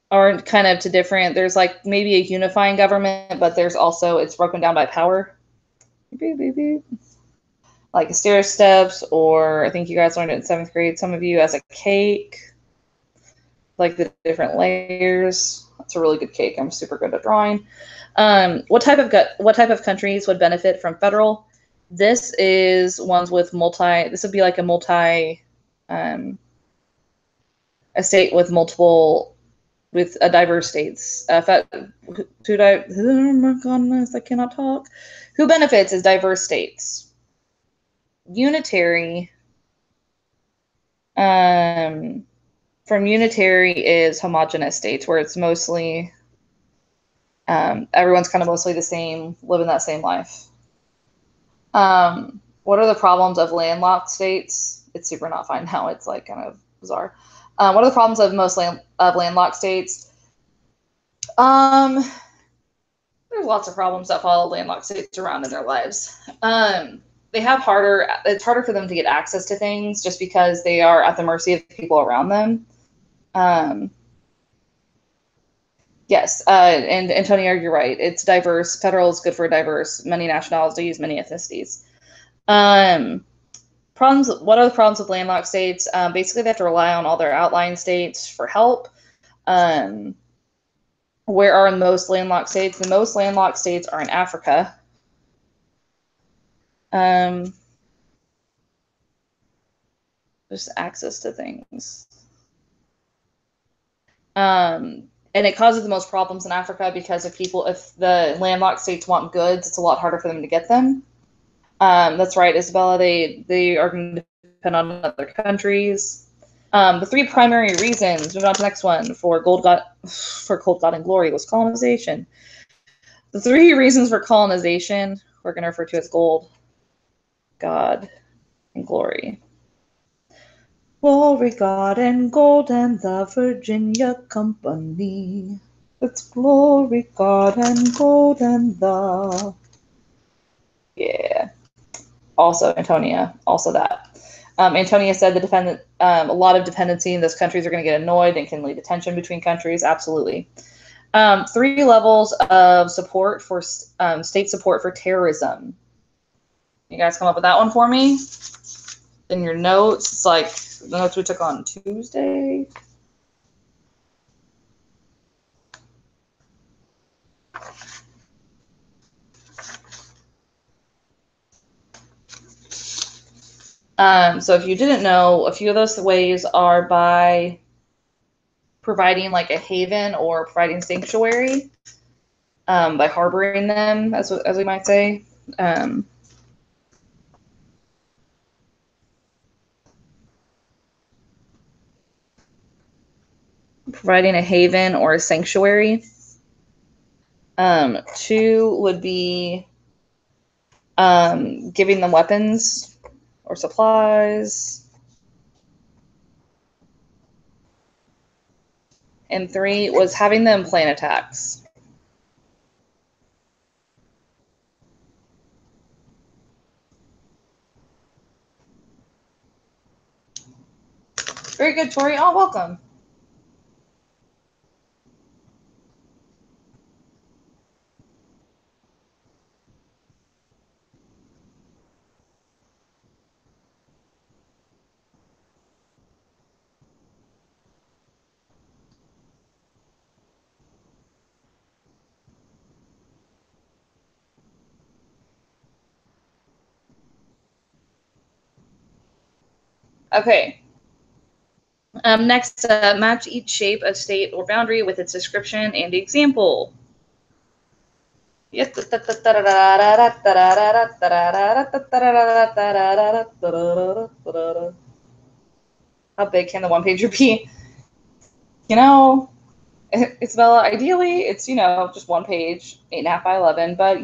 or kind of to different, there's like maybe a unifying government, but there's also, it's broken down by power. Like stair steps, or I think you guys learned it in 7th grade, some of you, as a cake, like the different layers. That's a really good cake. I'm super good at drawing. What type of countries would benefit from federal? This is ones with this would be like a state with diverse states. Oh my goodness, I cannot talk. Who benefits is diverse states. Unitary, from unitary is homogenous states, where it's mostly, everyone's kind of mostly the same, living that same life. What are the problems of landlocked states? It's super not fine now. It's like kind of bizarre. What are the problems of most landlocked states? There's lots of problems that follow landlocked states around in their lives. It's harder for them to get access to things just because they are at the mercy of the people around them. Yes, and Antonio, you're right. It's diverse. Federal is good for diverse, many nationalities, many ethnicities. Problems. What are the problems with landlocked states? Basically, they have to rely on all their outlying states for help. Where are most landlocked states? The most landlocked states are in Africa. Just access to things. And it causes the most problems in Africa because if the landlocked states want goods, it's a lot harder for them to get them. That's right, Isabella. They are going to depend on other countries. The 3 primary reasons, moving on to the next one, for gold, God and glory was colonization. The 3 reasons for colonization we're going to refer to as gold, God, and glory. Glory, God, and gold, and the Virginia Company. It's glory, God, and gold, and the... Yeah. Also, Antonia, also that. Antonia said a lot of dependency in those countries are going to get annoyed and can lead to tension between countries. Absolutely. 3 levels of support for state support for terrorism. You guys come up with that one for me? in your notes. It's like the notes we took on Tuesday. So if you didn't know, a few of those ways are by providing like a haven or providing sanctuary, by harboring them, as we might say. Providing a haven or a sanctuary. 2 would be giving them weapons or supplies. And 3 was having them plan attacks. Very good, Tori. Oh, welcome. Okay. Next, match each shape of state or boundary with its description and example. Yes. How big can the one pager be? You know, Isabella, ideally it's, just one page, 8.5 by 11. But,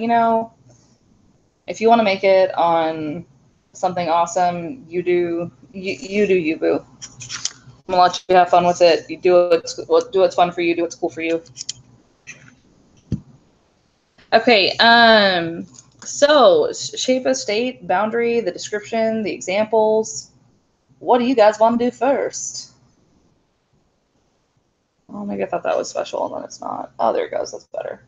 if you want to make it on something awesome, you do you, boo. I'm gonna let you have fun with it. You do what's fun for you. Do what's cool for you. Okay. So shape of state, boundary, the description, the examples. What do you guys want to do first? Oh, maybe I thought that was special, and then it's not. Oh, there it goes. That's better.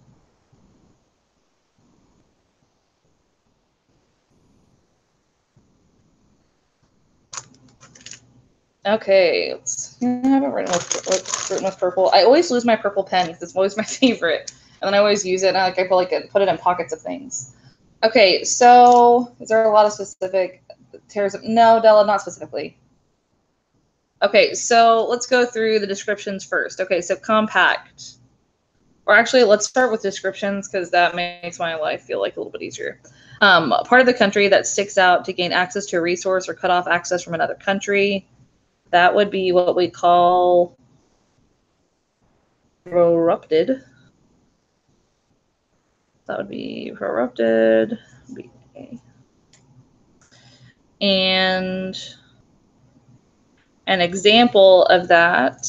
Okay, I haven't written with purple. I always lose my purple pen because it's always my favorite, and then I always use it, and I put it in pockets of things. Okay, so is there a lot of specific terrorism? No, Della, not specifically. Okay, so let's go through the descriptions first. Okay, so compact. Or actually, let's start with descriptions because that makes my life feel like a little bit easier. Part of the country that sticks out to gain access to a resource or cut off access from another country. That would be what we call corrupted. That would be corrupted. And an example of that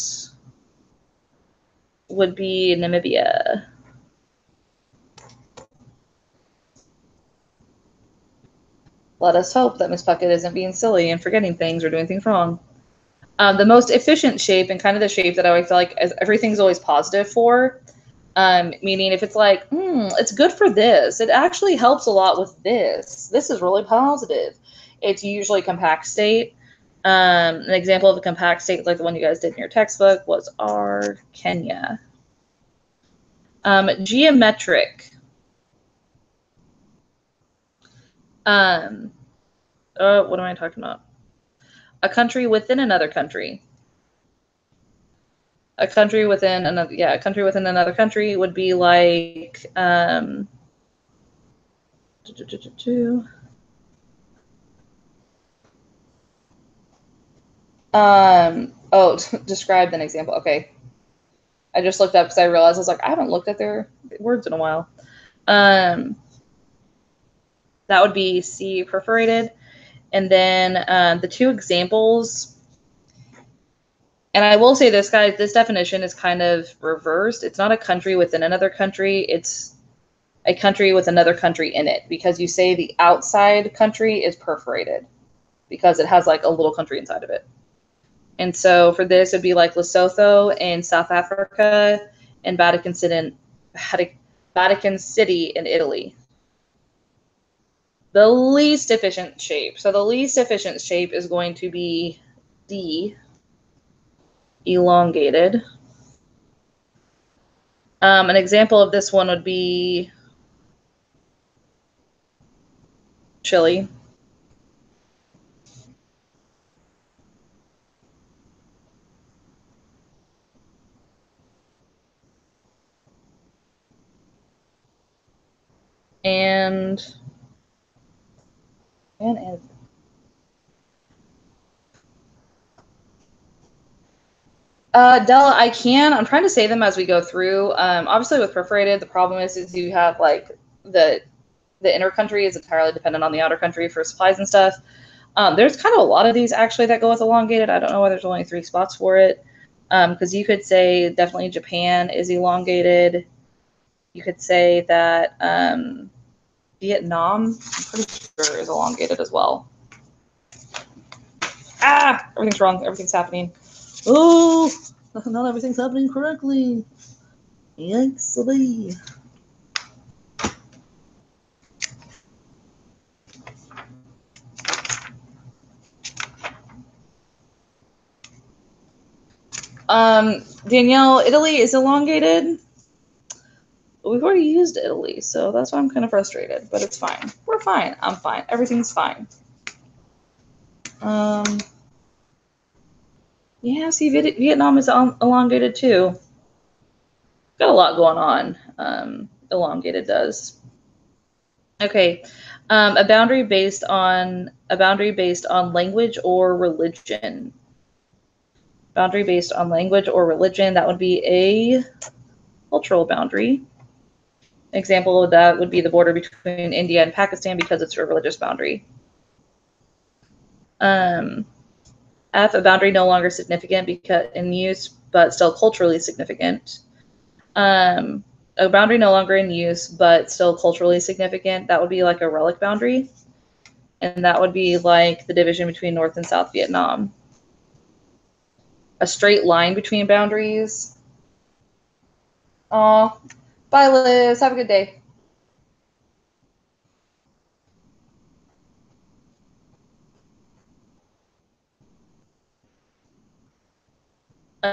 would be Namibia. Let us hope that Miss Puckett isn't being silly and forgetting things or doing things wrong. The most efficient shape, and kind of the shape that I feel like everything's always positive for, meaning if it's like, it's good for this, it actually helps a lot with this. This is really positive. It's usually compact state. An example of a compact state, like the one you guys did in your textbook, was our Kenya. Geometric. What am I talking about? A country within another country. A country within another, a country within another country would be like, describe an example. Okay. I just looked up because I realized I was like, I haven't looked at their words in a while. That would be C, perforated. And then the two examples, and I will say this, guys, this definition is kind of reversed. It's not a country within another country. It's a country with another country in it, because you say the outside country is perforated because it has like a little country inside of it. And so for this, it'd be like Lesotho in South Africa and Vatican City in Italy. the least efficient shape. So the least efficient shape is going to be D, elongated. An example of this one would be Chile. And Della, I can. I'm trying to say them as we go through. Obviously, with perforated, the problem is you have like the inner country is entirely dependent on the outer country for supplies and stuff. There's kind of a lot of these actually that go with elongated. I don't know why there's only 3 spots for it. Because you could say definitely Japan is elongated. You could say that Vietnam, I'm pretty sure, is elongated as well. Ah, everything's wrong. Everything's happening. Oh, not everything's happening correctly. Yikes, me. Danielle, Italy is elongated. We've already used Italy, so that's why I'm kind of frustrated, but it's fine. We're fine. I'm fine. Everything's fine. Yeah, see, Vietnam is elongated too. Got a lot going on. Elongated does. Okay, a boundary based on language or religion. Boundary based on language or religion. That would be a cultural boundary. Example of that would be the border between India and Pakistan because it's a religious boundary. F, a boundary no longer significant because in use, but still culturally significant. A boundary no longer in use, but still culturally significant. That would be like a relic boundary. And that would be like the division between North and South Vietnam. A straight line between boundaries. Aw. Bye, Liz. Have a good day.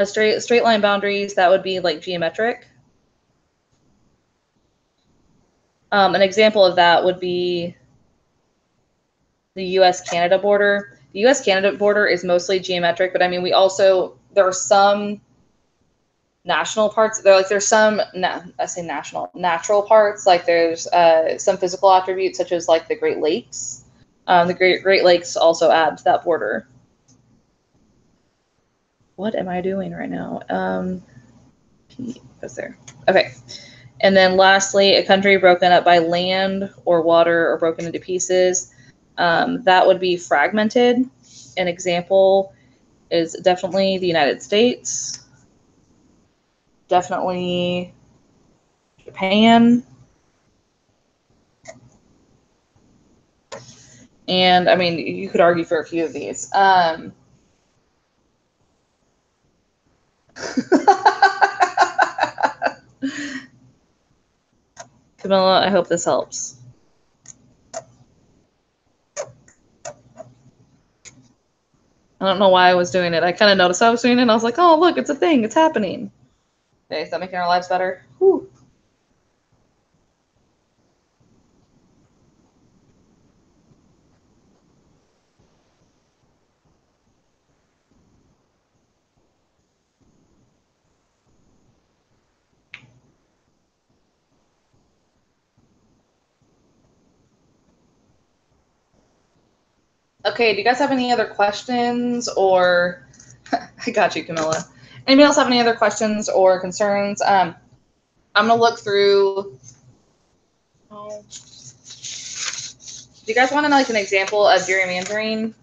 Straight line boundaries, that would be like geometric. An example of that would be the U.S.-Canada border. The U.S.-Canada border is mostly geometric, but I mean, there are some national parts. There's some, I say natural parts. Like there's some physical attributes, such as like the Great Lakes. The Great Lakes also add to that border. What am I doing right now? Goes there. Okay. And then lastly, a country broken up by land or water or broken into pieces. That would be fragmented. An example is definitely the United States. Definitely Japan. And I mean, you could argue for a few of these. Camilla, I hope this helps. I don't know why I was doing it. I kind of noticed I was doing it, and I was like, oh, look, it's a thing. It's happening. Okay, is that making our lives better? Whew. Okay, do you guys have any other questions or I got you, Camilla. Anybody else have any other questions or concerns? I'm gonna look through. Oh. Do you guys want to know like an example of gerrymandering?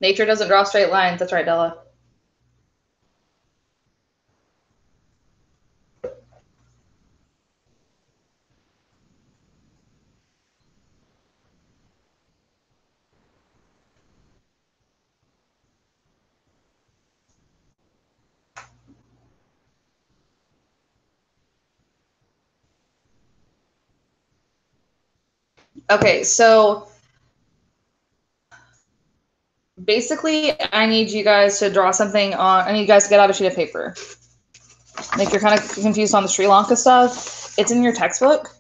Nature doesn't draw straight lines. That's right, Della. Okay, so basically, I need you guys to draw something on. I need you guys to get out a sheet of paper. Like you're kind of confused on the Sri Lanka stuff. It's in your textbook,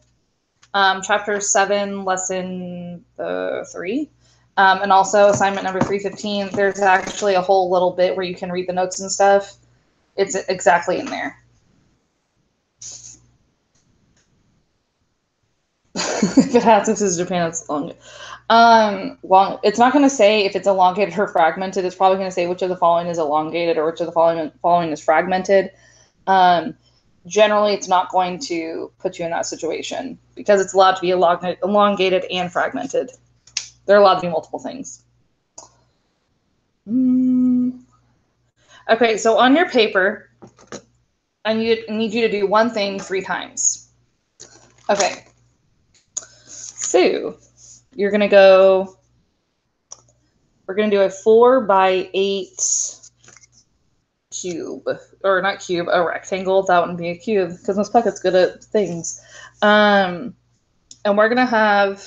chapter 7, lesson 3. And also assignment number 315. There's actually a whole little bit where you can read the notes and stuff. It's exactly in there. If it has, this is Japan, it's long. It's not going to say if it's elongated or fragmented. It's probably going to say which of the following is elongated or which of the following is fragmented. Generally, it's not going to put you in that situation because it's allowed to be elongated and fragmented. They're allowed to be multiple things. Okay, so on your paper, I need you to do one thing 3 times. Okay. So you're going to go, we're going to do a 4x8 cube, or not cube, a rectangle. That wouldn't be a cube because Miss Puckett's good at things. And we're going to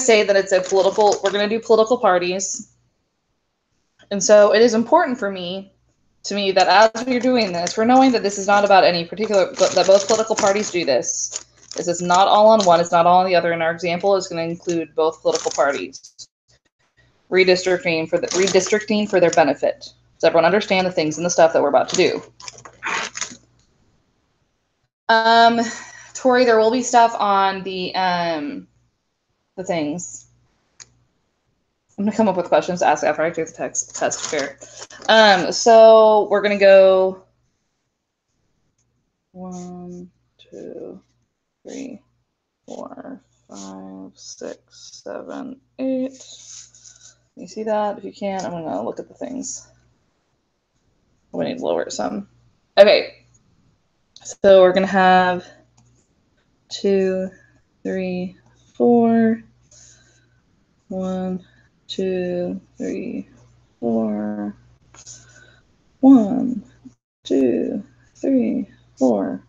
say that it's we're going to do political parties. And so it is important to me that as we're doing this, we're knowing that this is not about any particular, but that both political parties do this. This is not all on one, it's not all on the other. And our example is going to include both political parties. Redistricting for their benefit. Does everyone understand the things and the stuff that we're about to do? Tori, there will be stuff on the things. I'm gonna come up with questions to ask after I do the test fair. So we're gonna go 1, 2, 3, 4, 5, 6, 7, 8. You see that? If you can't, I'm gonna look at the things. We need to lower it some. Okay. So we're gonna have 2, 3, 4. 1, 2, 3, 4. 1, 2, 3, 4.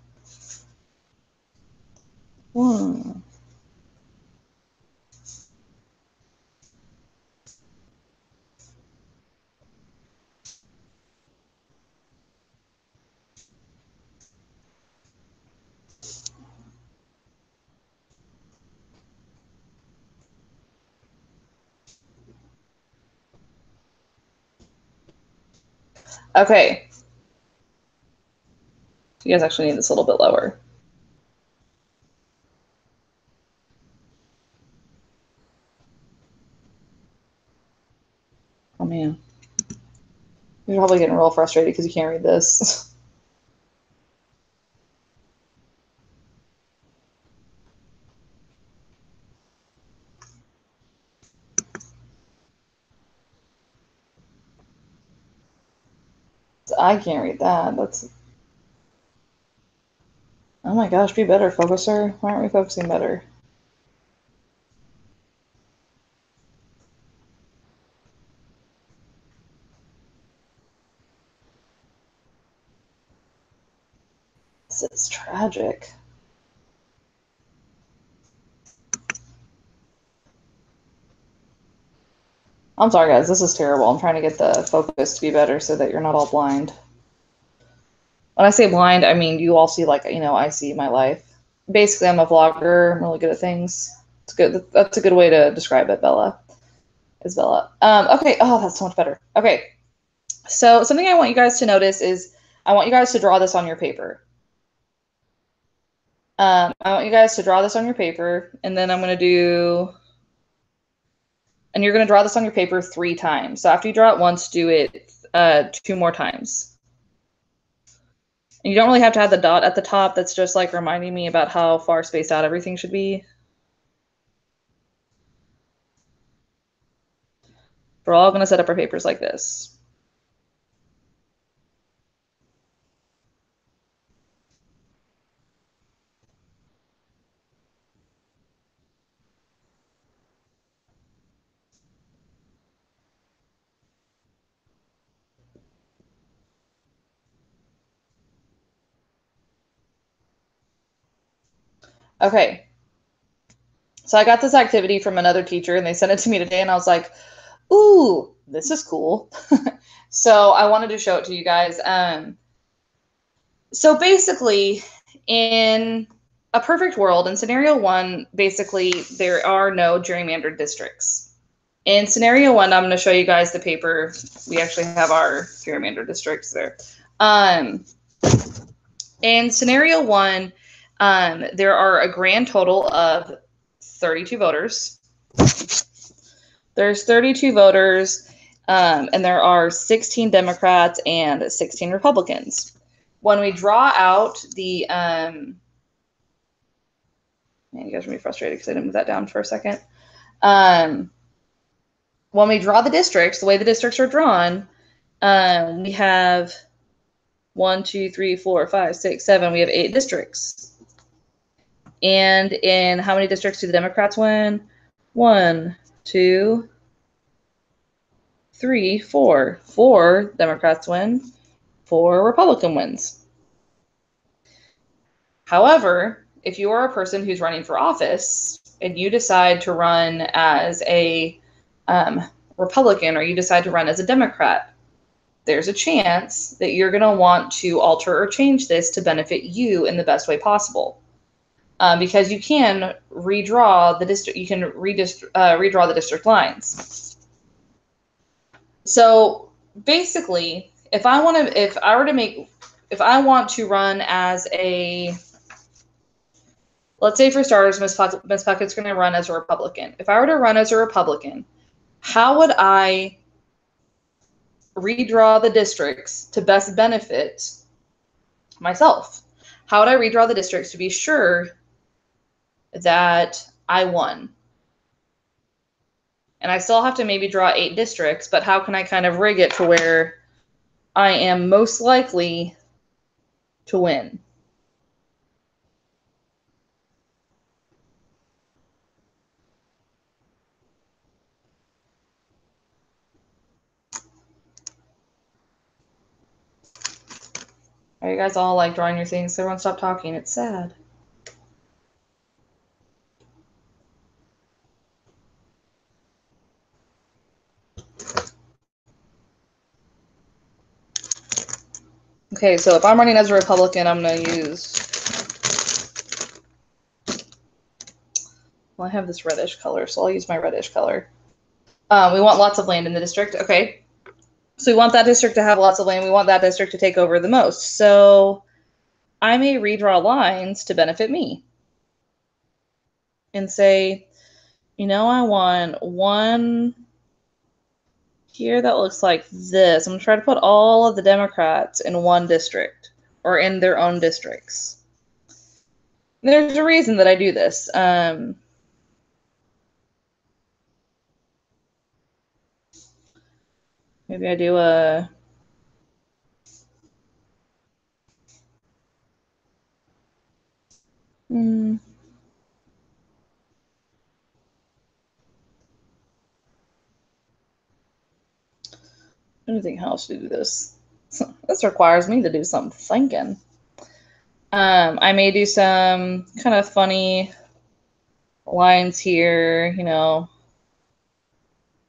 1. Okay. You guys actually need this a little bit lower. Oh man. You're probably getting real frustrated because you can't read this. I can't read that. That's. Oh my gosh, be better, focuser. Why aren't we focusing better? This is tragic. I'm sorry, guys. This is terrible. I'm trying to get the focus to be better so that you're not all blind. When I say blind, I mean you all see, like, I see my life. Basically, I'm a vlogger. I'm really good at things. It's good. That's a good way to describe it, Bella. Is Bella. Okay. Oh, that's so much better. Okay. So something I want you guys to notice is I want you guys to draw this on your paper. I want you guys to draw this on your paper, and then I'm going to do, and you're going to draw this on your paper 3 times. So after you draw it once, do it 2 more times. And you don't really have to have the dot at the top. That's just like reminding me about how far spaced out everything should be. We're all going to set up our papers like this. Okay. So I got this activity from another teacher, and they sent it to me today, and I was like, ooh, this is cool. So I wanted to show it to you guys. So basically, in a perfect world, in scenario one, basically, there are no gerrymandered districts. In scenario one, I'm going to show you guys the paper. We actually have our gerrymandered districts there. In scenario one, there are a grand total of 32 voters. There's 32 voters, and there are 16 Democrats and 16 Republicans. When we draw out the, man, you guys are really frustrated because I didn't move that down for a second. When we draw the districts, the way the districts are drawn, we have 1, 2, 3, 4, 5, 6, 7. We have 8 districts. And in how many districts do the Democrats win? 1, 2, 3, 4. 4 Democrats win. 4 Republican wins. However, if you are a person who's running for office and you decide to run as a Republican or you decide to run as a Democrat, there's a chance that you're going to want to alter or change this to benefit you in the best way possible. Because you can redraw the district, you can redraw the district lines. So basically, if I want to run as a, let's say for starters, Ms. Puckett's going to run as a Republican. If I were to run as a Republican, how would I redraw the districts to best benefit myself? How would I redraw the districts to be sure that I won? And I still have to maybe draw 8 districts, but how can I kind of rig it to where I am most likely to win? Are you guys all like drawing your things? Everyone stop talking. It's sad. Okay, so if I'm running as a Republican, I'm going to use, well, I have this reddish color, so I'll use my reddish color. We want lots of land in the district. Okay. So we want that district to have lots of land. We want that district to take over the most. So I may redraw lines to benefit me and say, you know, I want one here that looks like this. I'm going to try to put all of the Democrats in one district or in their own districts. There's a reason that I do this. Maybe I do a... I don't think how else to do this. This requires me to do some thinking. I may do some kind of funny lines here, you know,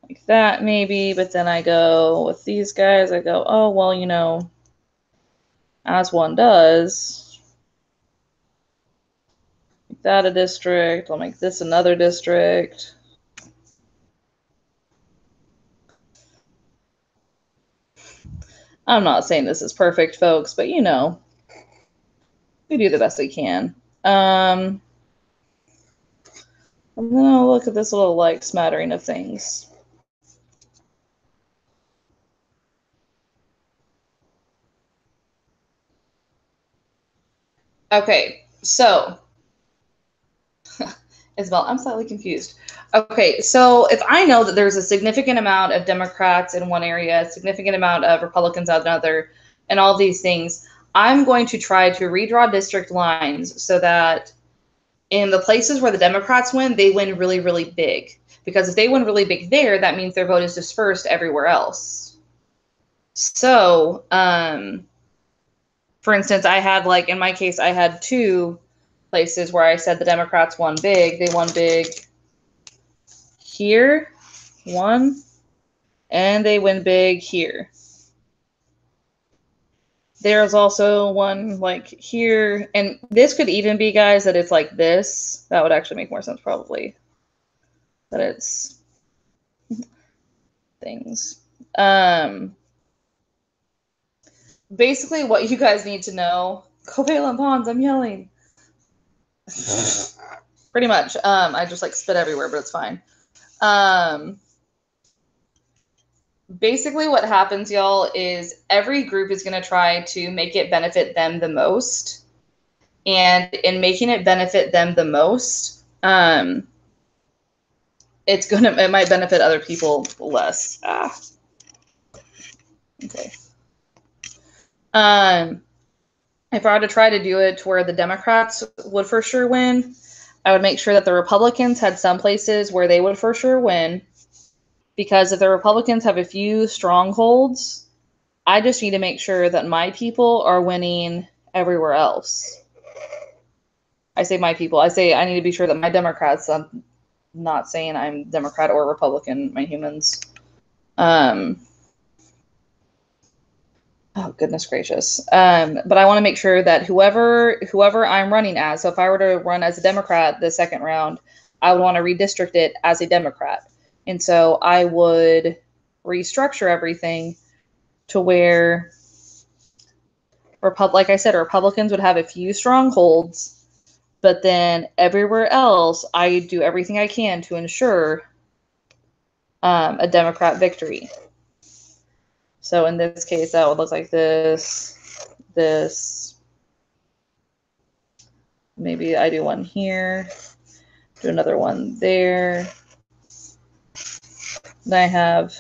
like that maybe, but then I go with these guys, I go, oh, well, you know, as one does, make that a district, I'll make this another district. I'm not saying this is perfect, folks, but you know, we do the best we can. And then I'll look at this little like smattering of things. Okay, so Isabel, I'm slightly confused. Okay, so if I know that there's a significant amount of Democrats in one area, a significant amount of Republicans in another, and all these things, I'm going to try to redraw district lines so that in the places where the Democrats win, they win really, really big. Because if they win really big there, that means their vote is dispersed everywhere else. So, for instance, I had, like, in my case, I had 2 places where I said the Democrats won big. They won big here, one, and they win big here. There's also one like here, and this could even be, guys, that it's like this. That would actually make more sense, probably. That it's things. Basically, what you guys need to know. Covalent bonds. I'm yelling. Pretty much. I just like spit everywhere, but it's fine. Basically what happens, y'all, is every group is going to try to make it benefit them the most. And in making it benefit them the most, it might benefit other people less. Okay. If I were to try to do it to where the Democrats would for sure win, I would make sure that the Republicans had some places where they would for sure win. Because if the Republicans have a few strongholds, I just need to make sure that my people are winning everywhere else. I say my people. I say I need to be sure that my Democrats, I'm not saying I'm Democrat or Republican, my humans. Oh, goodness gracious. But I want to make sure that whoever I'm running as, so if I were to run as a Democrat the second round, I would want to redistrict it as a Democrat. And so I would restructure everything to where, like I said, Republicans would have a few strongholds, but then everywhere else, I do everything I can to ensure a Democrat victory. So in this case, that would look like this. Maybe I do one here, do another one there. Then I have,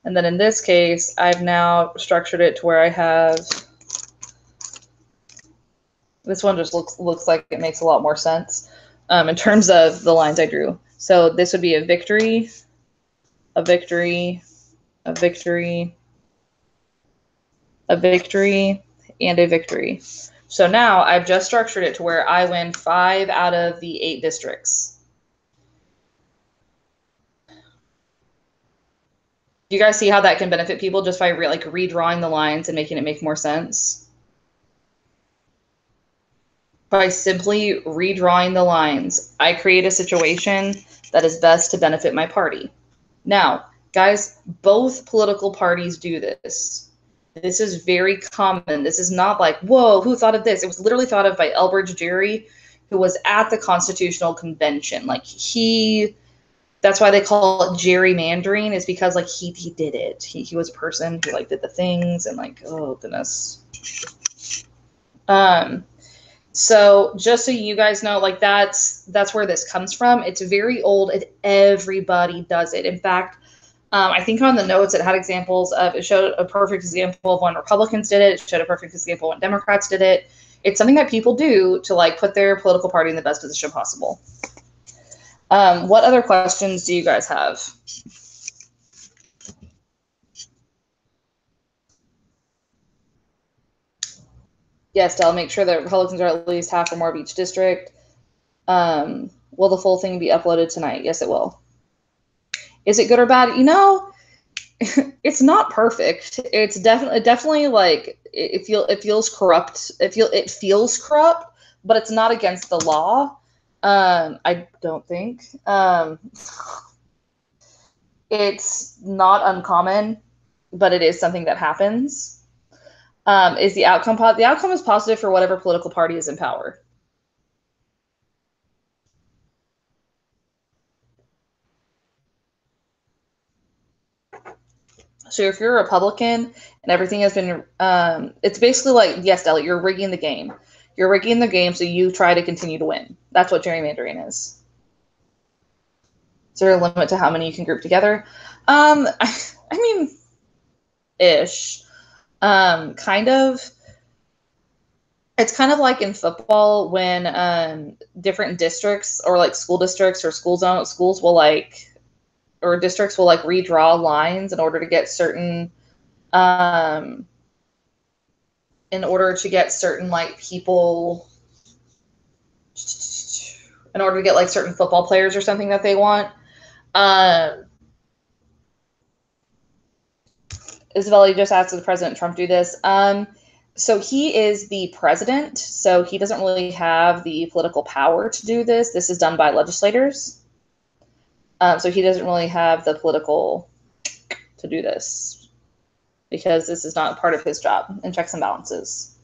and then in this case, I've now structured it to where I have, this one just looks like it makes a lot more sense in terms of the lines I drew. So this would be a victory, a victory, a victory, a victory, and a victory. So now I've just structured it to where I win 5 out of the 8 districts. Do you guys see how that can benefit people just by redrawing the lines and making it make more sense? By simply redrawing the lines, I create a situation that is best to benefit my party. Now, guys, both political parties do this. This is very common. This is not like, whoa, who thought of this? It was literally thought of by Elbridge Gerry, who was at the Constitutional Convention. Like that's why they call it gerrymandering, is because like he did it. He was a person who like did the things and like, oh goodness. So just so you guys know, like that's where this comes from. It's very old and everybody does it. In fact, I think on the notes it had examples of, it showed a perfect example of when Republicans did it. It showed a perfect example when Democrats did it. It's something that people do to like put their political party in the best position possible. What other questions do you guys have? Yes, I'll make sure that Republicans are at least half or more of each district. Will the full thing be uploaded tonight? Yes, it will. Is it good or bad? You know, it's not perfect. It's definitely like it feels corrupt. It feels corrupt, but it's not against the law. I don't think. It's not uncommon, but it is something that happens. Is the outcome the outcome is positive for whatever political party is in power. So if you're a Republican and everything has been, it's basically like, yes, Elliot, you're rigging the game. You're rigging the game so you try to continue to win. That's what gerrymandering is. Is there a limit to how many you can group together? I mean, ish. Kind of. It's kind of like in football when different districts or like school districts or schools will like, or districts will like redraw lines in order to get certain like people, in order to get like certain football players or something that they want. Isabella just asked, did President Trump do this? So he is the president, so he doesn't really have the political power to do this. This is done by legislators. So he doesn't really have the political to do this because this is not part of his job and checks and balances.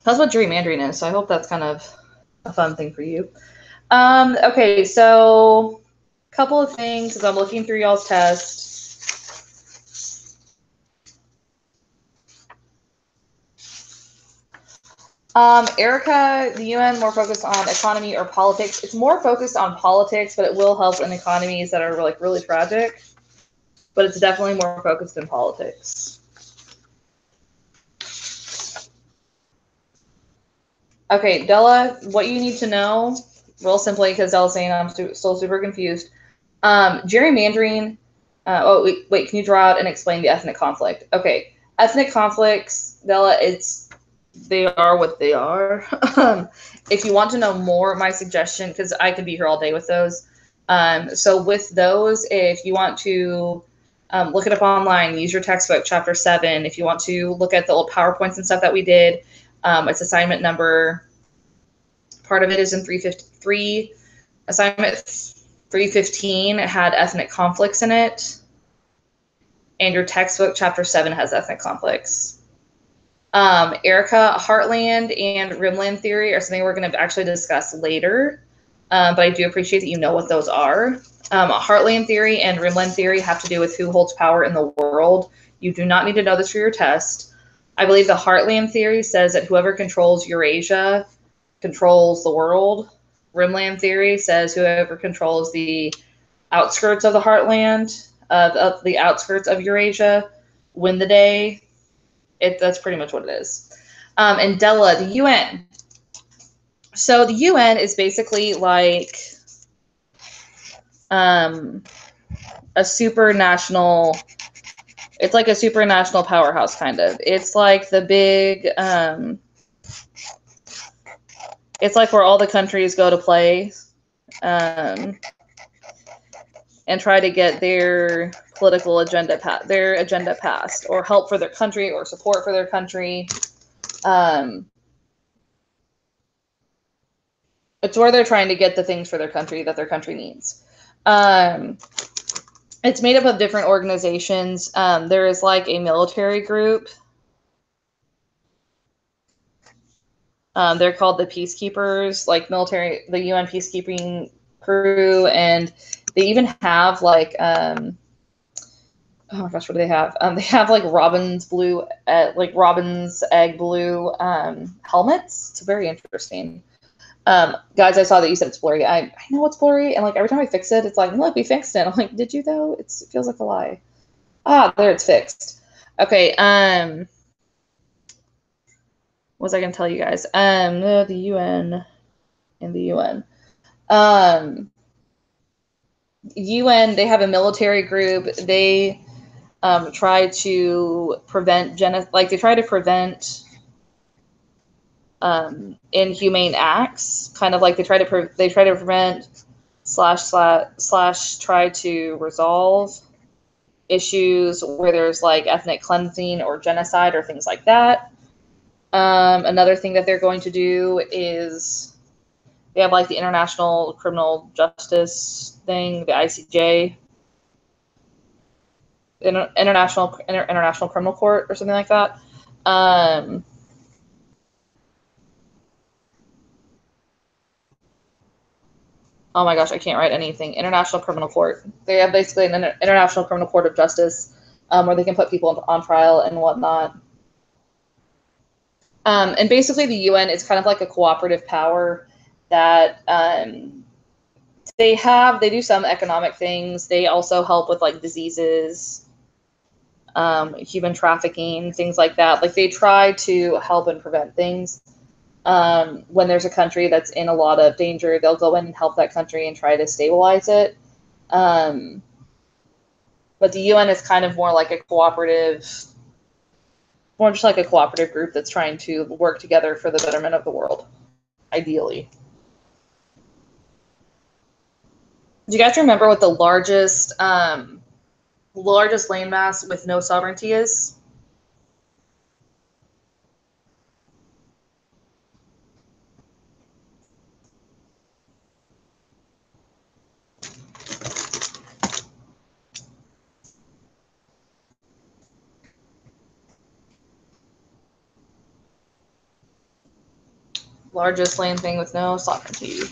That's what gerrymandering is, so I hope that's kind of a fun thing for you. Okay, so a couple of things as I'm looking through y'all's test. Erica, the UN more focused on economy or politics. It's more focused on politics, but it will help in economies that are like really tragic. But it's definitely more focused in politics. Okay, Della, what you need to know, real simply, because Della's saying I'm still super confused. Gerrymandering. Wait, can you draw out and explain the ethnic conflict? Okay, ethnic conflicts, Della, they are what they are. If you want to know more, my suggestion, because I could be here all day with those. So with those, if you want to look it up online, use your textbook, chapter 7. If you want to look at the old PowerPoints and stuff that we did, it's assignment number, part of it is in 353. Assignment 315 had ethnic conflicts in it. And your textbook, chapter 7, has ethnic conflicts. Erica, Heartland and Rimland theory are something we're going to actually discuss later, but I do appreciate that you know what those are. Heartland theory and Rimland theory have to do with who holds power in the world. You do not need to know this for your test. I believe the Heartland theory says that whoever controls Eurasia controls the world. Rimland theory says whoever controls the outskirts of the heartland, of the outskirts of Eurasia, win the day. That's pretty much what it is. And Della, the UN. So the UN is basically like a supranational. It's like a supranational powerhouse, kind of. It's like the big. It's like where all the countries go to play, and try to get their political agenda passed, or help for their country, or support for their country. It's where they're trying to get the things for their country that their country needs. It's made up of different organizations. There is like a military group. They're called the peacekeepers, like military, the UN peacekeeping crew, and they even have like oh my gosh, what do they have? They have like robin's egg blue helmets. It's very interesting. Guys, I saw that you said it's blurry. I know it's blurry, and like every time I fix it, it's like, look, we fixed it. I'm like, did you though? It feels like a lie. Ah, there, it's fixed. Okay. What was I gonna tell you guys? The UN and the UN. UN, they have a military group. They try to prevent they try to prevent inhumane acts, kind of like they try to prevent / try to resolve issues where there's like ethnic cleansing or genocide or things like that. Another thing that they're going to do is they have like the International Criminal Justice thing, the ICJ, International Criminal Court or something like that. Oh my gosh, I can't write anything. International Criminal Court. They have basically an International Criminal Court of Justice where they can put people on trial and whatnot. And basically the UN is kind of like a cooperative power that they do some economic things. They also help with like diseases, human trafficking, things like that. Like they try to help and prevent things. When there's a country that's in a lot of danger, they'll go in and help that country and try to stabilize it. But the UN is kind of more like a cooperative, more just like a cooperative group that's trying to work together for the betterment of the world, ideally. Do you guys remember what the largest landmass with no sovereignty is? Largest land thing with no sovereignty.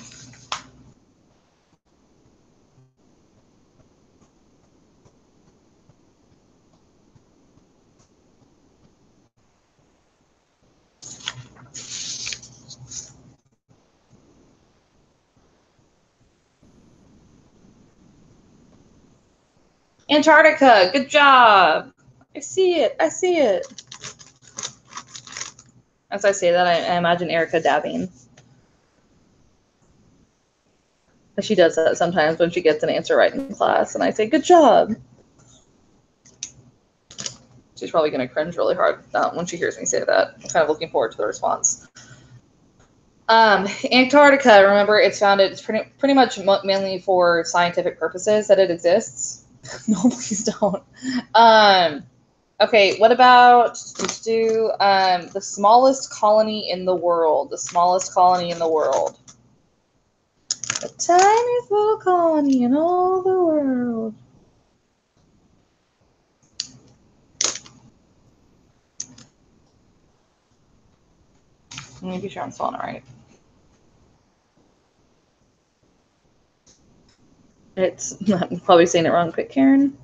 Antarctica, good job. I see it. I see it. As I say that, I imagine Erica dabbing. She does that sometimes when she gets an answer right in class, and I say, good job. She's probably going to cringe really hard when she hears me say that. I'm kind of looking forward to the response. Antarctica, remember, it's founded, it's pretty much mainly for scientific purposes that it exists. No, please don't. Okay, what about, let's do the smallest colony in the world. The smallest colony in the world. The tiniest little colony in all the world. Let me be sure I'm spelling it right. I'm probably saying it wrong. Quick, Karen.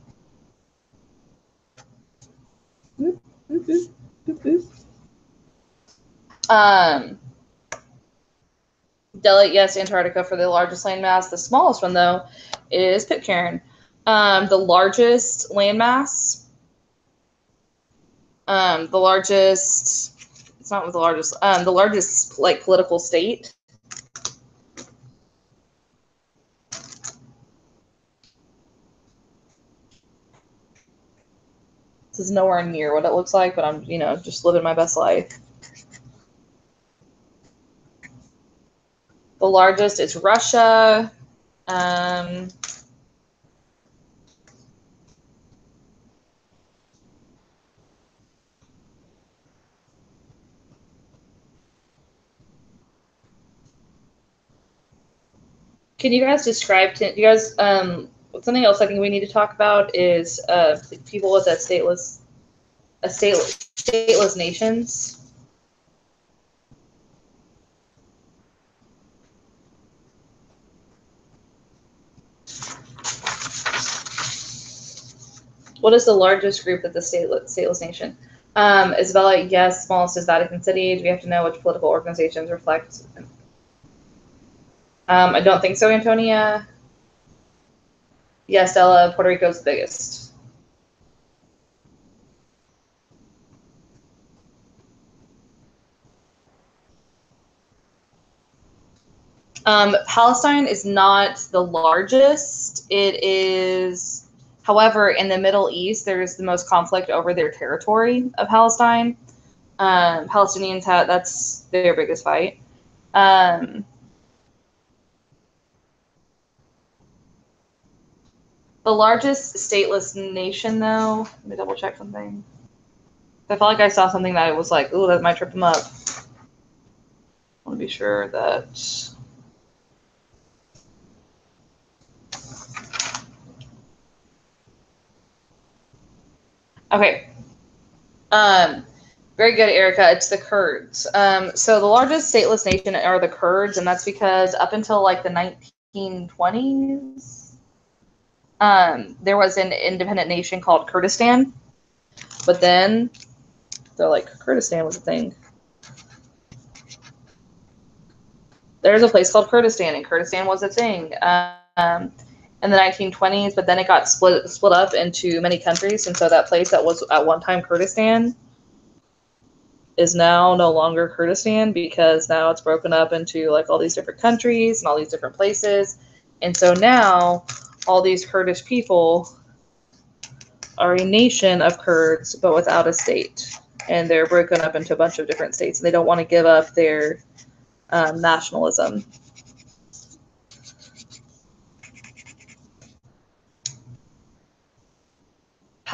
Delete, yes, Antarctica for the largest landmass. The smallest one, though, is Pitcairn. The largest landmass, the largest, it's not the largest, like, political state. This is nowhere near what it looks like, but I'm, just living my best life. The largest is Russia. Can you guys describe to you guys something else I think we need to talk about is people with stateless nations. What is the largest group of the stateless nation? Isabella, yes. Smallest is Vatican City. Do we have to know which political organizations reflect? I don't think so, Antonia. Yes, Ella, Puerto Rico's the biggest. Palestine is not the largest. It is, however, in the Middle East, there's the most conflict over their territory of Palestine. Palestinians that's their biggest fight. The largest stateless nation, though, let me double check something. I felt like I saw something that it was like, ooh, that might trip them up. I want to be sure that. Okay. Very good, Erica. It's the Kurds. So the largest stateless nation are the Kurds, and that's because up until like the 1920s, there was an independent nation called Kurdistan, but then they're like, Kurdistan was a thing. There's a place called Kurdistan, and Kurdistan was a thing in the 1920s, but then it got split up into many countries, and so that place that was at one time Kurdistan is now no longer Kurdistan because now it's broken up into like all these different countries and all these different places. And so now all these Kurdish people are a nation of Kurds, but without a state. And they're broken up into a bunch of different states, and they don't want to give up their nationalism.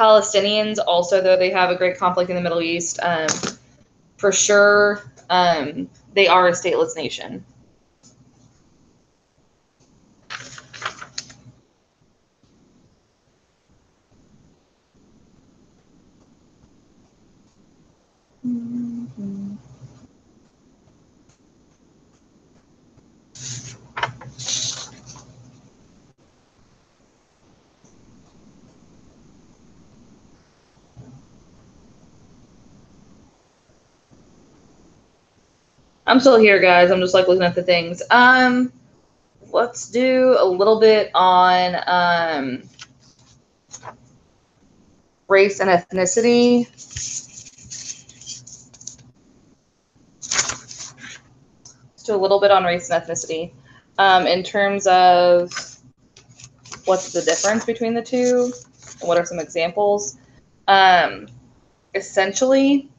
Palestinians also, though they have a great conflict in the Middle East, for sure, they are a stateless nation. Mm-hmm. I'm still here, guys. I'm just like looking at the things. Let's do a little bit on race and ethnicity. Let's do a little bit on race and ethnicity in terms of what's the difference between the two and what are some examples. Essentially,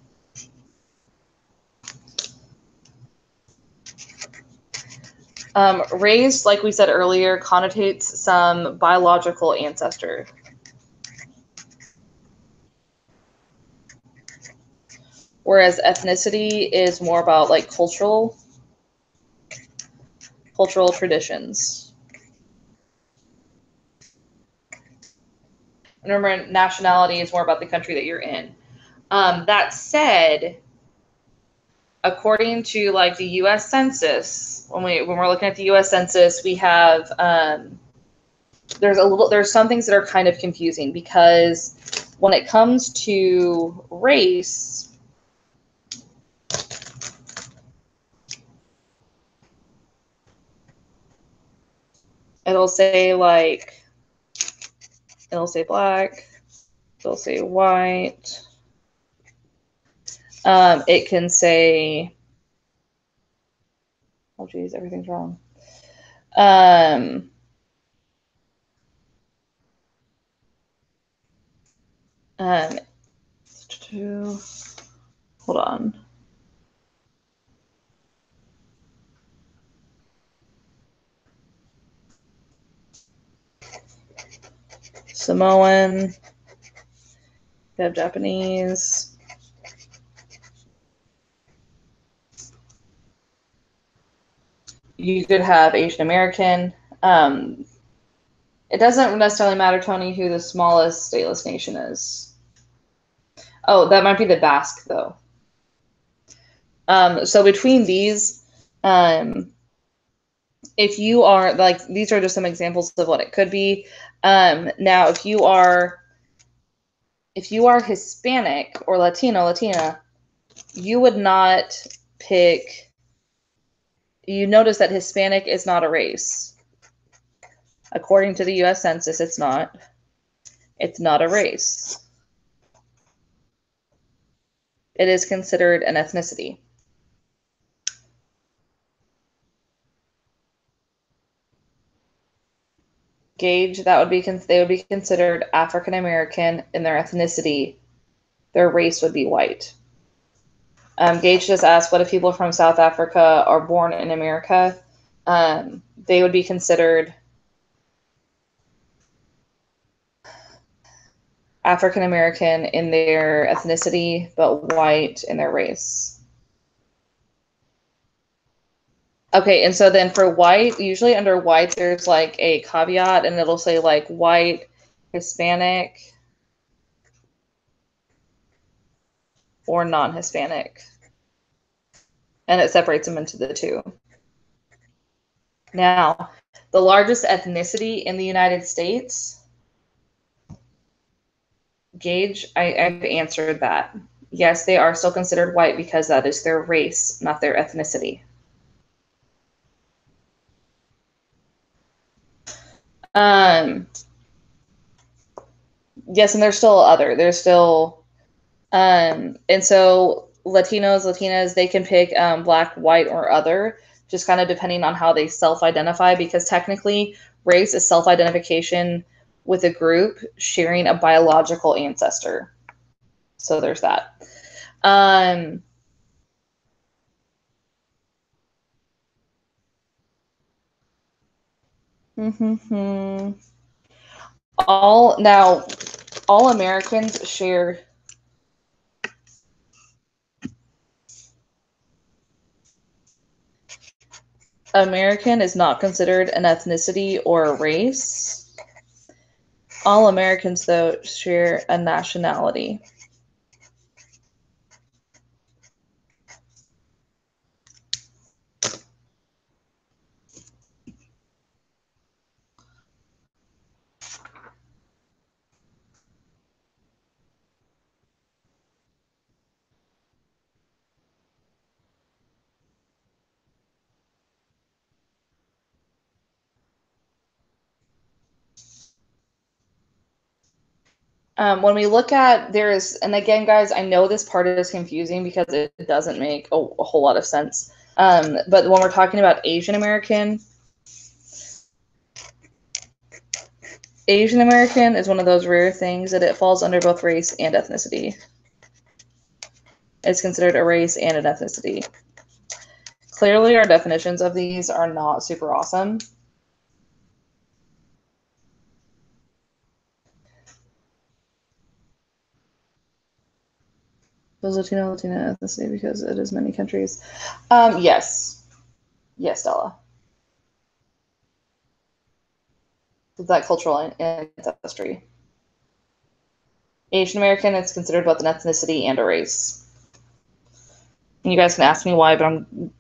race, like we said earlier, connotates some biological ancestor. Whereas ethnicity is more about like cultural traditions. And remember, nationality is more about the country that you're in. That said, according to like the U.S. Census, when we're looking at the U.S. Census, we have there's some things that are kind of confusing, because when it comes to race, it'll say black, it'll say white. It can say, oh geez, everything's wrong. Hold on. Samoan, you have Japanese. You could have Asian American. It doesn't necessarily matter, Tony, who the smallest stateless nation is. Oh, that might be the Basque, though. So between these, if you are, like, these are just some examples of what it could be. Now, if you are Hispanic or Latina, you would not pick. You notice that Hispanic is not a race. According to the U.S. Census, it's not. It's not a race. It is considered an ethnicity. Gauge, they would be considered African American in their ethnicity. Their race would be white. Gage just asked, what if people from South Africa are born in America? They would be considered African American in their ethnicity, but white in their race. Okay, and so then for white, usually under white, there's like a caveat, and it'll say like white, Hispanic, or non-Hispanic. And it separates them into the two. Now, the largest ethnicity in the United States, Gage, I've answered that. Yes, they are still considered white because that is their race, not their ethnicity. Yes, and there's still and so Latinas, they can pick black, white, or other, just kind of depending on how they self-identify, because technically race is self-identification with a group sharing a biological ancestor. So there's that. Now, All Americans share American is not considered an ethnicity or a race. All Americans, though, share a nationality. When we look at and again, guys, I know this part is confusing because it doesn't make a whole lot of sense. But when we're talking about Asian American is one of those rare things that it falls under both race and ethnicity. It's considered a race and an ethnicity. Clearly, our definitions of these are not super awesome. Does Latino ethnicity because it is many countries? Yes. Yes, Stella. That cultural ancestry. Asian American is considered both an ethnicity and a race. And you guys can ask me why, but I'm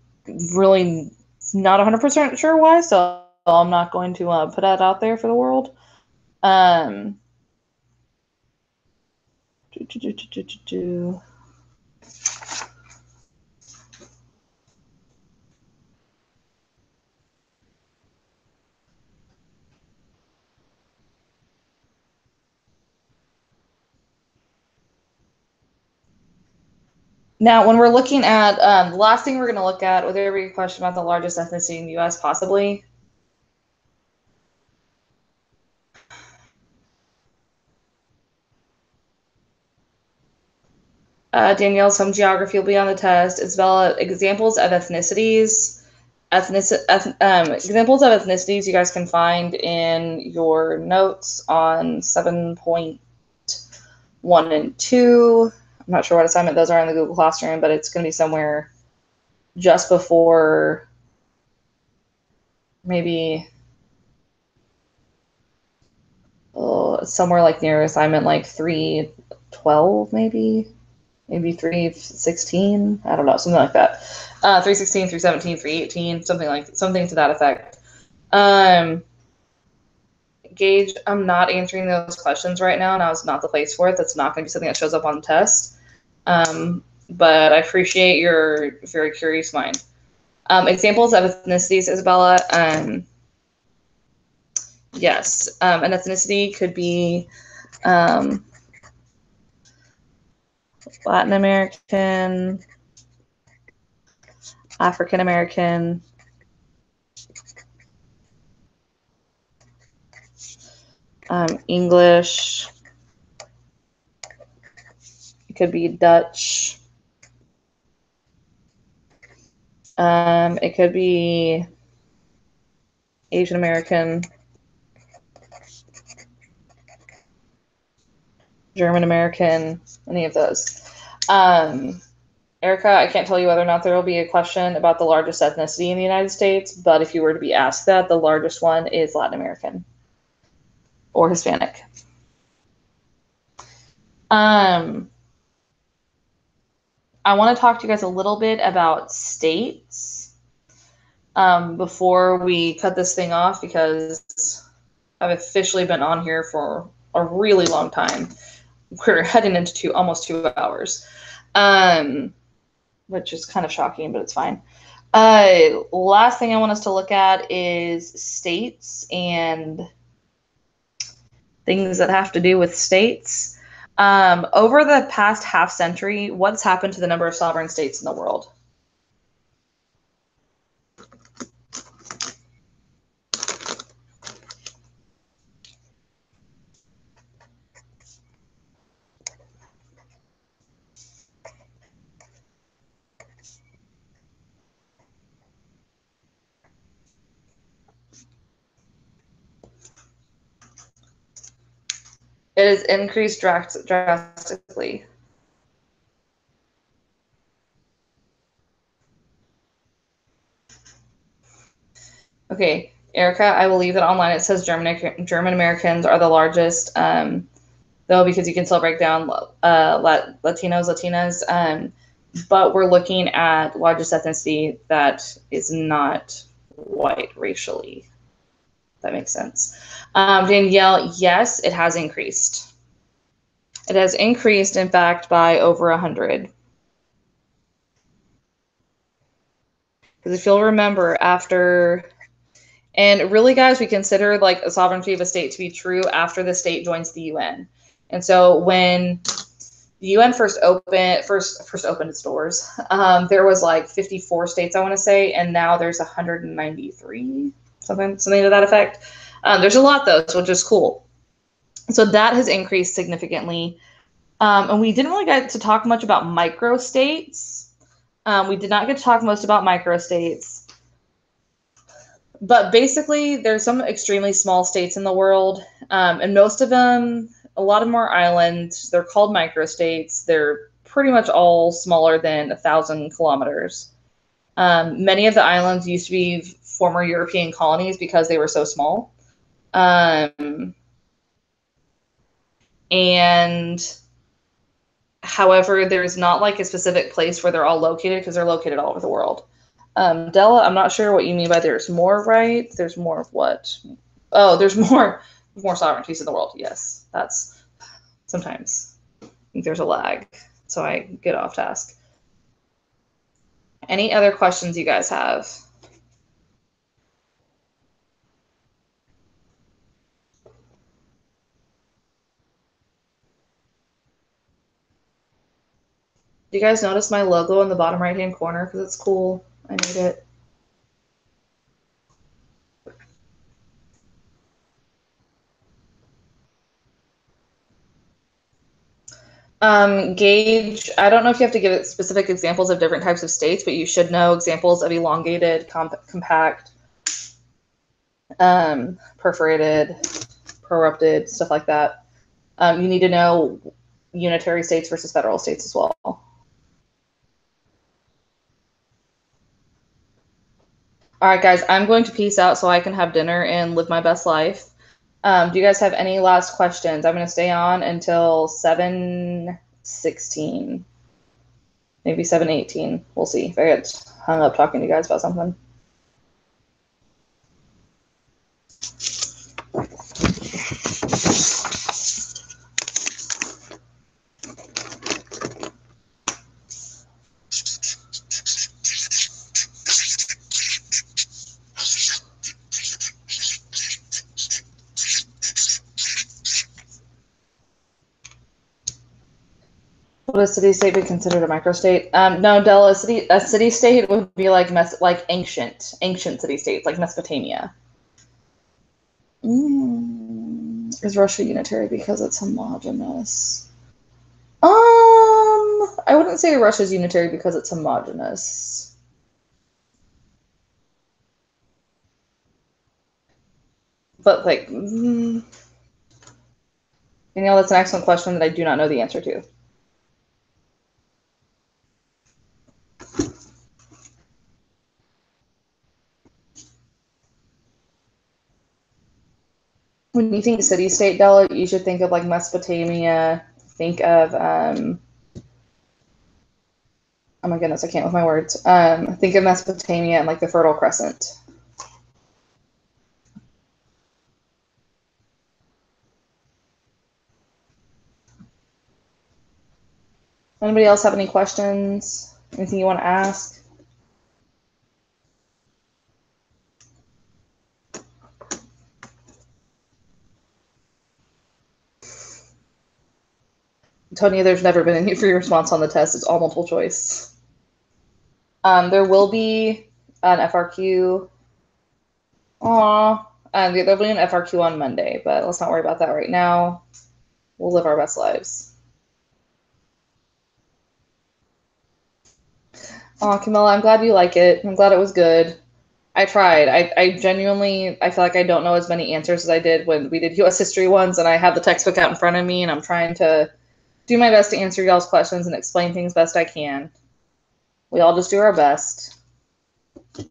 really not 100% sure why, so I'm not going to put that out there for the world. Now, when we're looking at the last thing we're going to look at, would there be a question about the largest ethnicity in the U.S. possibly? Danielle, some geography will be on the test. Isabella, examples of ethnicities. Examples of ethnicities you guys can find in your notes on 7.1 and 2. I'm not sure what assignment those are in the Google Classroom, but it's going to be somewhere just before maybe somewhere like near assignment like 312 maybe 316. I don't know, something like that. 316, 317, 318, something to that effect. Gage, I'm not answering those questions right now. Now is not the place for it. That's not going to be something that shows up on the test. But I appreciate your very curious mind. Examples of ethnicities, Isabella. Yes, an ethnicity could be Latin American, African American, English. It could be Dutch. It could be Asian American, German American, any of those. Erica, I can't tell you whether or not there will be a question about the largest ethnicity in the United States, but if you were to be asked that, the largest one is Latin American or Hispanic. I want to talk to you guys a little bit about states before we cut this thing off, because I've officially been on here for a really long time. We're heading into almost 2 hours, which is kind of shocking, but it's fine. Last thing I want us to look at is states and things that have to do with states. Over the past half century, what's happened to the number of sovereign states in the world? It has increased drastically. Okay, Erica, I believe that online it says German Americans are the largest, though, because you can still break down Latinos, Latinas, but we're looking at largest ethnicity that is not white racially. That makes sense. Danielle, yes, it has increased. It has increased, in fact, by over 100. Because if you'll remember, after, and really, guys, we consider like a sovereignty of a state to be true after the state joins the UN. And so when the UN first opened its doors, there was like 54 states, I want to say, and now there's 193, something to that effect. There's a lot though, which is cool. So that has increased significantly. And we didn't really get to talk much about microstates. We did not get to talk most about microstates. But basically, there's some extremely small states in the world, and most of them, a lot of them are islands. They're called microstates. They're pretty much all smaller than 1,000 kilometers. Many of the islands used to be former European colonies because they were so small. And however, there's not like a specific place where they're all located because they're located all over the world. Della, I'm not sure what you mean by there's more, right? There's more of what? Oh, there's more sovereignties in the world. Yes, that's sometimes I think there's a lag, so I get off task. Any other questions you guys have? Do you guys notice my logo in the bottom right-hand corner? Because it's cool. I made it. Gauge, I don't know if you have to give it specific examples of different types of states, but you should know examples of elongated, compact, perforated, prorupted, stuff like that. You need to know unitary states versus federal states as well. All right, guys, I'm going to peace out so I can have dinner and live my best life. Do you guys have any last questions? I'm going to stay on until 7:16, maybe 7:18. We'll see if I get hung up talking to you guys about something. Would a city-state be considered a microstate? No, Della, a city-state would be like ancient city-states, like Mesopotamia. Is Russia unitary because it's homogenous? I wouldn't say Russia's unitary because it's homogenous. But like, Danielle, that's an excellent question that I do not know the answer to. When you think city-state, Della, you should think of like Mesopotamia. Think of oh my goodness, I can't with my words. Think of Mesopotamia and like the Fertile Crescent. Anybody else have any questions? Anything you want to ask? Tonya, there's never been any free response on the test. It's all multiple choice. There will be an FRQ. There'll be an FRQ on Monday, but let's not worry about that right now. We'll live our best lives. Camilla, I'm glad you like it. I'm glad it was good. I tried. I genuinely, I feel like I don't know as many answers as I did when we did US history ones, and I have the textbook out in front of me, and I'm trying to do my best to answer y'all's questions and explain things best I can. We all just do our best. I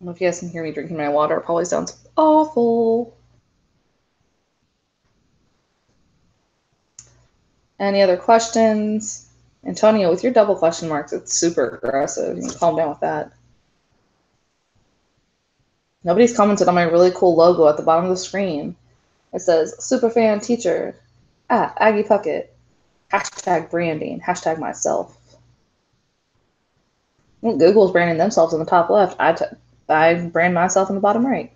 don't know if you guys can hear me drinking my water. It probably sounds awful. Any other questions? Antonio, with your double question marks, it's super aggressive. You can calm down with that. Nobody's commented on my really cool logo at the bottom of the screen. It says, Superfan Teacher, Aggie Puckett, hashtag branding, hashtag myself. Well, Google's branding themselves in the top left. I brand myself in the bottom right.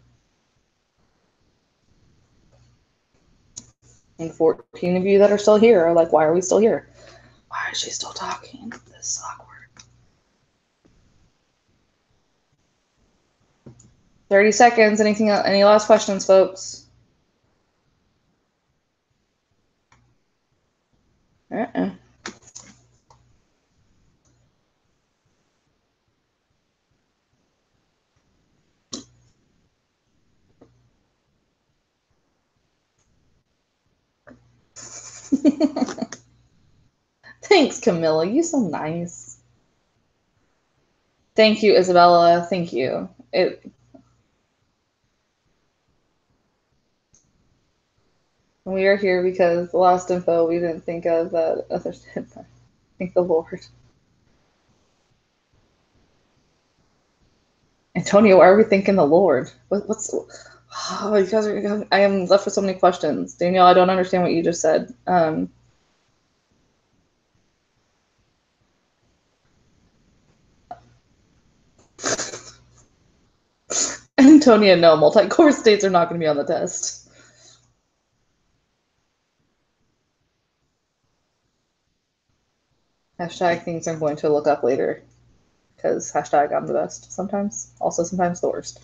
And 14 of you that are still here are like, why are we still here? Why is she still talking? This is awkward. 30 seconds. Anything? Any last questions, folks? Thanks, Camilla. You're so nice. Thank you, Isabella. Thank you. We are here because the last info we didn't think of that others did. Thank the Lord. Antonio, why are we thanking the Lord? What's oh, you guys are, I am left with so many questions. Danielle, I don't understand what you just said. Antonia, no, multi-core states are not going to be on the test. Hashtag things I'm going to look up later. Because hashtag I'm the best sometimes. Also sometimes the worst.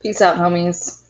Peace out, homies.